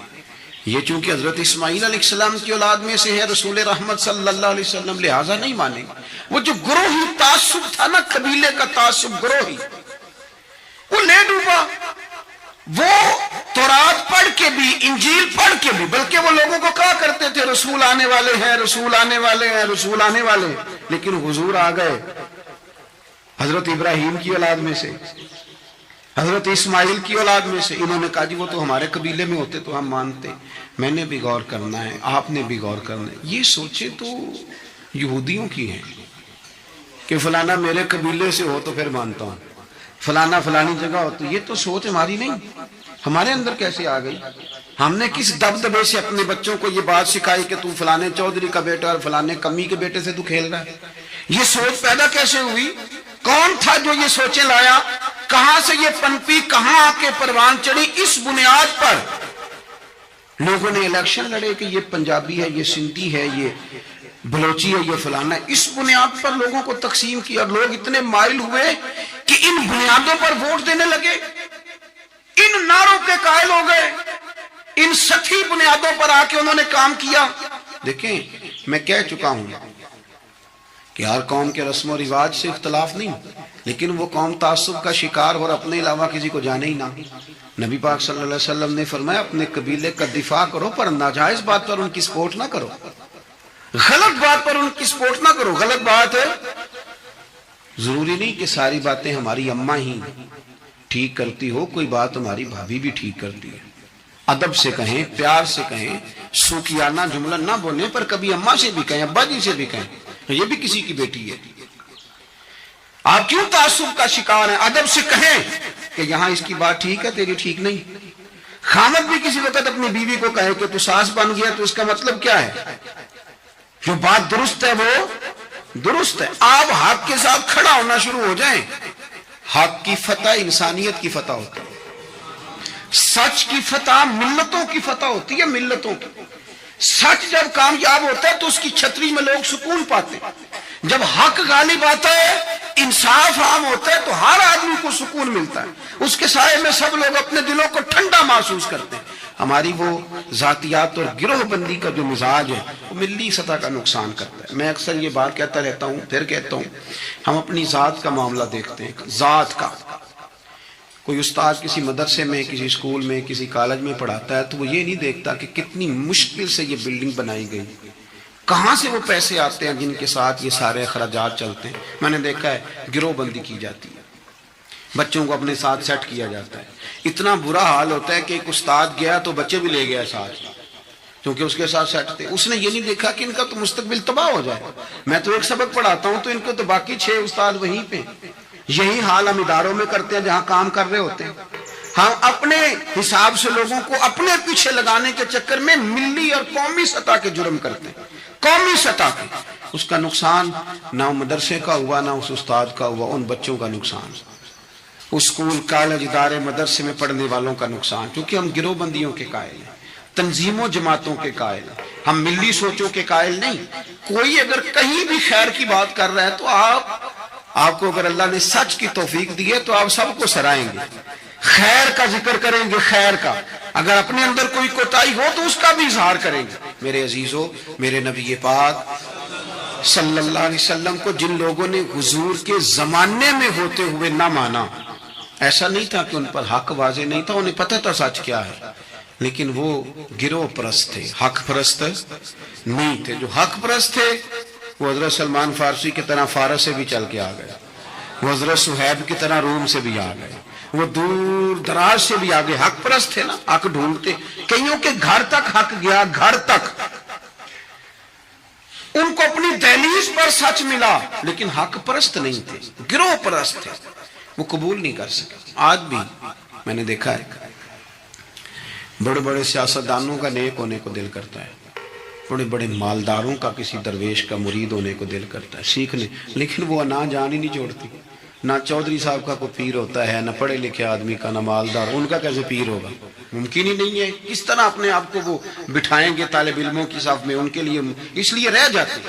یہ چونکہ حضرت اسماعیل علیہ السلام کی اولاد میں سے ہے رسول رحمت صلی اللہ علیہ وسلم، لہٰذا نہیں مانیں گے. وہ جو گروہی تعصب تھا نا، قبیلے کا تعصب گروہی، وہ لے ڈوبا. وہ تورات پڑھ کے بھی، انجیل پڑھ کے بھی، بلکہ وہ لوگوں کو کہا کرتے تھے رسول آنے والے ہیں، رسول آنے والے ہیں، رسول آنے والے ہیں. لیکن حضور آ گئے حضرت ابراہیم کی اولاد میں سے، حضرت اسماعیل کی اولاد میں سے. انہوں نے کہا جی وہ تو ہمارے قبیلے میں ہوتے تو ہم مانتے. میں نے بھی غور کرنا ہے، آپ نے بھی غور کرنا ہے. یہ سوچے تو یہودیوں کی ہیں کہ فلانا میرے قبیلے سے ہو تو پھر مانتا ہوں، فلانا فلانی جگہ ہو تو. یہ تو سوچ ہماری نہیں، ہمارے اندر کیسے آ گئی؟ ہم نے کس دبدبے سے اپنے بچوں کو یہ بات سکھائی کہ تو فلانے چودھری کا بیٹا اور فلانے کمی کے بیٹے سے تو کھیل رہا ہے؟ یہ سوچ پیدا کیسے ہوئی؟ کون تھا جو یہ سوچیں لایا؟ کہاں سے یہ پنپی، کہاں آ کے پروان چڑھی؟ اس بنیاد پر لوگوں نے الیکشن لڑے کہ یہ پنجابی ہے، یہ سندھی ہے، یہ بلوچی ہے، یہ فلانا ہے. اس بنیاد پر لوگوں کو تقسیم کیا. لوگ اتنے مائل ہوئے کہ ان بنیادوں پر ووٹ دینے لگے، ان نعروں کے قائل ہو گئے، ان سطحی بنیادوں پر آ کے انہوں نے کام کیا. دیکھیں میں کہہ چکا ہوں کہ ہر قوم کے رسم و رواج سے اختلاف نہیں، لیکن وہ قوم تعصب کا شکار اور اپنے علاوہ کسی کو جانے ہی نہ. نبی پاک صلی اللہ علیہ وسلم نے فرمایا اپنے قبیلے کا دفاع کرو پر ناجائز بات پر ان کی سپورٹ نہ کرو، غلط بات پر ان کی سپورٹ نہ کرو. غلط بات ہے، ضروری نہیں کہ ساری باتیں ہماری اماں ہی ٹھیک کرتی ہو، کوئی بات ہماری بھابھی بھی ٹھیک کرتی ہے. ادب سے کہیں، پیار سے کہیں، سوکیانہ جملہ نہ بولیں، پر کبھی اماں سے بھی کہیں، ابا جی سے بھی کہیں، یہ بھی کسی کی بیٹی ہے. آپ کیوں تعصب کا شکار ہیں؟ ادب سے کہیں کہ یہاں اس کی بات ٹھیک ہے، تیری ٹھیک نہیں. خامد بھی کسی وقت اپنی بیوی کو کہے کہ تو ساس بن گیا تو اس کا مطلب کیا ہے؟ جو بات درست ہے وہ درست ہے. آپ حق کے ساتھ کھڑا ہونا شروع ہو جائیں. حق کی فتح انسانیت کی فتح ہوتی ہے، سچ کی فتح ملتوں کی فتح ہوتی ہے. ملتوں کی سچ جب کامیاب ہوتا ہے تو اس کی چھتری میں لوگ سکون پاتے ہیں. جب حق غالب آتا ہے، انصاف عام ہوتا ہے تو ہر آدمی کو سکون ملتا ہے. اس کے سائے میں سب لوگ اپنے دلوں کو ٹھنڈا محسوس کرتے ہیں. ہماری وہ ذاتیات اور گروہ بندی کا جو مزاج ہے وہ ملی سطح کا نقصان کرتا ہے. میں اکثر یہ بات کہتا رہتا ہوں، پھر کہتا ہوں، ہم اپنی ذات کا معاملہ دیکھتے ہیں. ذات کا کوئی استاد کسی مدرسے میں، کسی اسکول میں، کسی کالج میں پڑھاتا ہے تو وہ یہ نہیں دیکھتا کہ کتنی مشکل سے یہ بلڈنگ بنائی گئی، کہاں سے وہ پیسے آتے ہیں جن کے ساتھ یہ سارے اخراجات چلتے ہیں. میں نے دیکھا ہے گروہ بندی کی جاتی ہے، بچوں کو اپنے ساتھ سیٹ کیا جاتا ہے. اتنا برا حال ہوتا ہے کہ ایک استاد گیا تو بچے بھی لے گیا ساتھ، کیونکہ اس کے ساتھ سیٹ تھے. اس نے یہ نہیں دیکھا کہ ان کا تو مستقبل تباہ ہو جائے. میں تو ایک سبق پڑھاتا ہوں تو ان کو تو باقی 6 استاد وہیں پہ. یہی حال ہم اداروں میں کرتے ہیں جہاں کام کر رہے ہوتے ہیں. ہم اپنے حساب سے لوگوں کو اپنے پیچھے لگانے کے چکر میں ملی اور قومی سطح کے جرم کرتے ہیں. قومی سطح پہ اس کا نقصان نہ مدرسے کا ہوا، نہ اس استاد کا ہوا، ان بچوں کا نقصان، اسکول کالج ادارے مدرسے میں پڑھنے والوں کا نقصان. کیونکہ ہم گروہ بندیوں کے قائل ہیں، تنظیموں جماعتوں کے قائل ہیں، ہم ملی سوچوں کے قائل نہیں. کوئی اگر کہیں بھی خیر کی بات کر رہا ہے تو آپ کو اگر اللہ نے سچ کی توفیق دی ہے تو آپ سب کو سرائیں گے، خیر کا ذکر کریں گے، خیر کا. اگر اپنے اندر کوئی کوتاہی ہو تو اس کا بھی اظہار کریں گے. میرے عزیزو، میرے نبی پاک صلی اللہ علیہ وسلم کو جن لوگوں نے حضور کے زمانے میں ہوتے ہوئے نہ مانا، ایسا نہیں تھا کہ ان پر حق واضح نہیں تھا، انہیں پتہ تھا سچ کیا ہے، لیکن وہ گروہ پرست تھے، حق پرست نہیں تھے. جو حق پرست تھے وہ حضرت سلمان فارسی کی طرح فارس سے بھی چل کے آ گئے، وہ حضرت صہیب کی طرح روم سے بھی آ گئے، وہ دور دراز سے بھی آگے. حق پرست تھے نا، حق ڈھونڈتے. کئیوں کے گھر تک حق گیا، گھر تک. ان کو اپنی دہلیز پر سچ ملا، لیکن حق پرست نہیں تھے، گروہ پرست تھے، وہ قبول نہیں کر سکے. آج بھی میں نے دیکھا ہے بڑے بڑے سیاستدانوں کا نیک ہونے کو دل کرتا ہے، بڑے بڑے مالداروں کا کسی درویش کا مرید ہونے کو دل کرتا ہے، سیکھنے، لیکن وہ نہ جان ہی نہیں چھوڑتی. نہ چودھری صاحب کا کوئی پیر ہوتا ہے، نہ پڑھے لکھے آدمی کا، نہ مالدار، ان کا کیسے پیر ہوگا؟ ممکن ہی نہیں ہے۔ کس طرح اپنے آپ کو وہ بٹھائیں گے طالب علموں کی صف میں؟ ان کے لیے اس لیے رہ جاتے،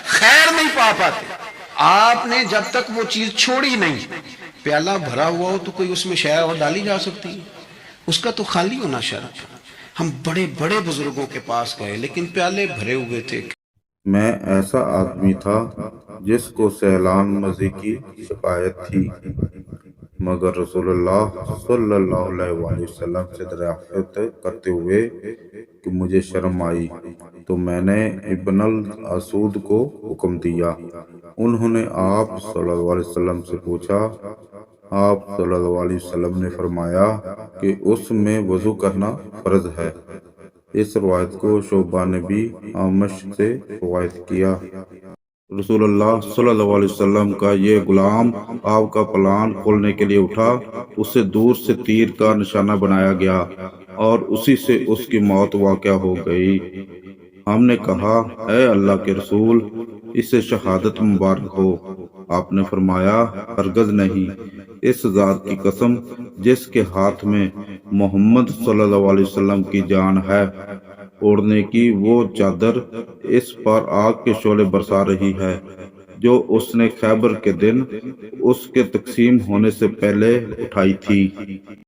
خیر نہیں پا پاتے۔ آپ نے جب تک وہ چیز چھوڑی نہیں، پیالہ بھرا ہوا ہو تو کوئی اس میں شے اور ڈالی جا سکتی ہے؟ اس کا تو خالی ہونا شرط ہے۔ ہم بڑے بڑے بزرگوں کے پاس گئے لیکن پیالے بھرے ہوئے تھے۔ میں ایسا آدمی تھا جس کو سیلان مزی کی شکایت تھی، مگر رسول اللہ صلی اللہ علیہ وآلہ وسلم سے دریافت کرتے ہوئے کہ مجھے شرم آئی تو میں نے ابن الاسود کو حکم دیا۔ انہوں نے آپ صلی اللہ علیہ وسلم سے پوچھا، آپ صلی اللہ علیہ وسلم نے فرمایا کہ اس میں وضو کرنا فرض ہے۔ اس روایت کو شعبہ نے بھی اعمش سے روایت کیا۔ رسول اللہ صلی اللہ علیہ وسلم کا یہ غلام آپ کا پلان کھولنے کے لیے اٹھا، اسے دور سے تیر کا نشانہ بنایا گیا اور اسی سے اس کی موت واقع ہو گئی۔ ہم نے کہا، اے اللہ کے رسول، اسے شہادت مبارک ہو۔ آپ نے فرمایا، ہرگز نہیں، اس ذات کی قسم جس کے ہاتھ میں محمد صلی اللہ علیہ وسلم کی جان ہے، اوڑھنے کی وہ چادر اس پر آگ کے شعلے برسا رہی ہے جو اس نے خیبر کے دن اس کے تقسیم ہونے سے پہلے اٹھائی تھی۔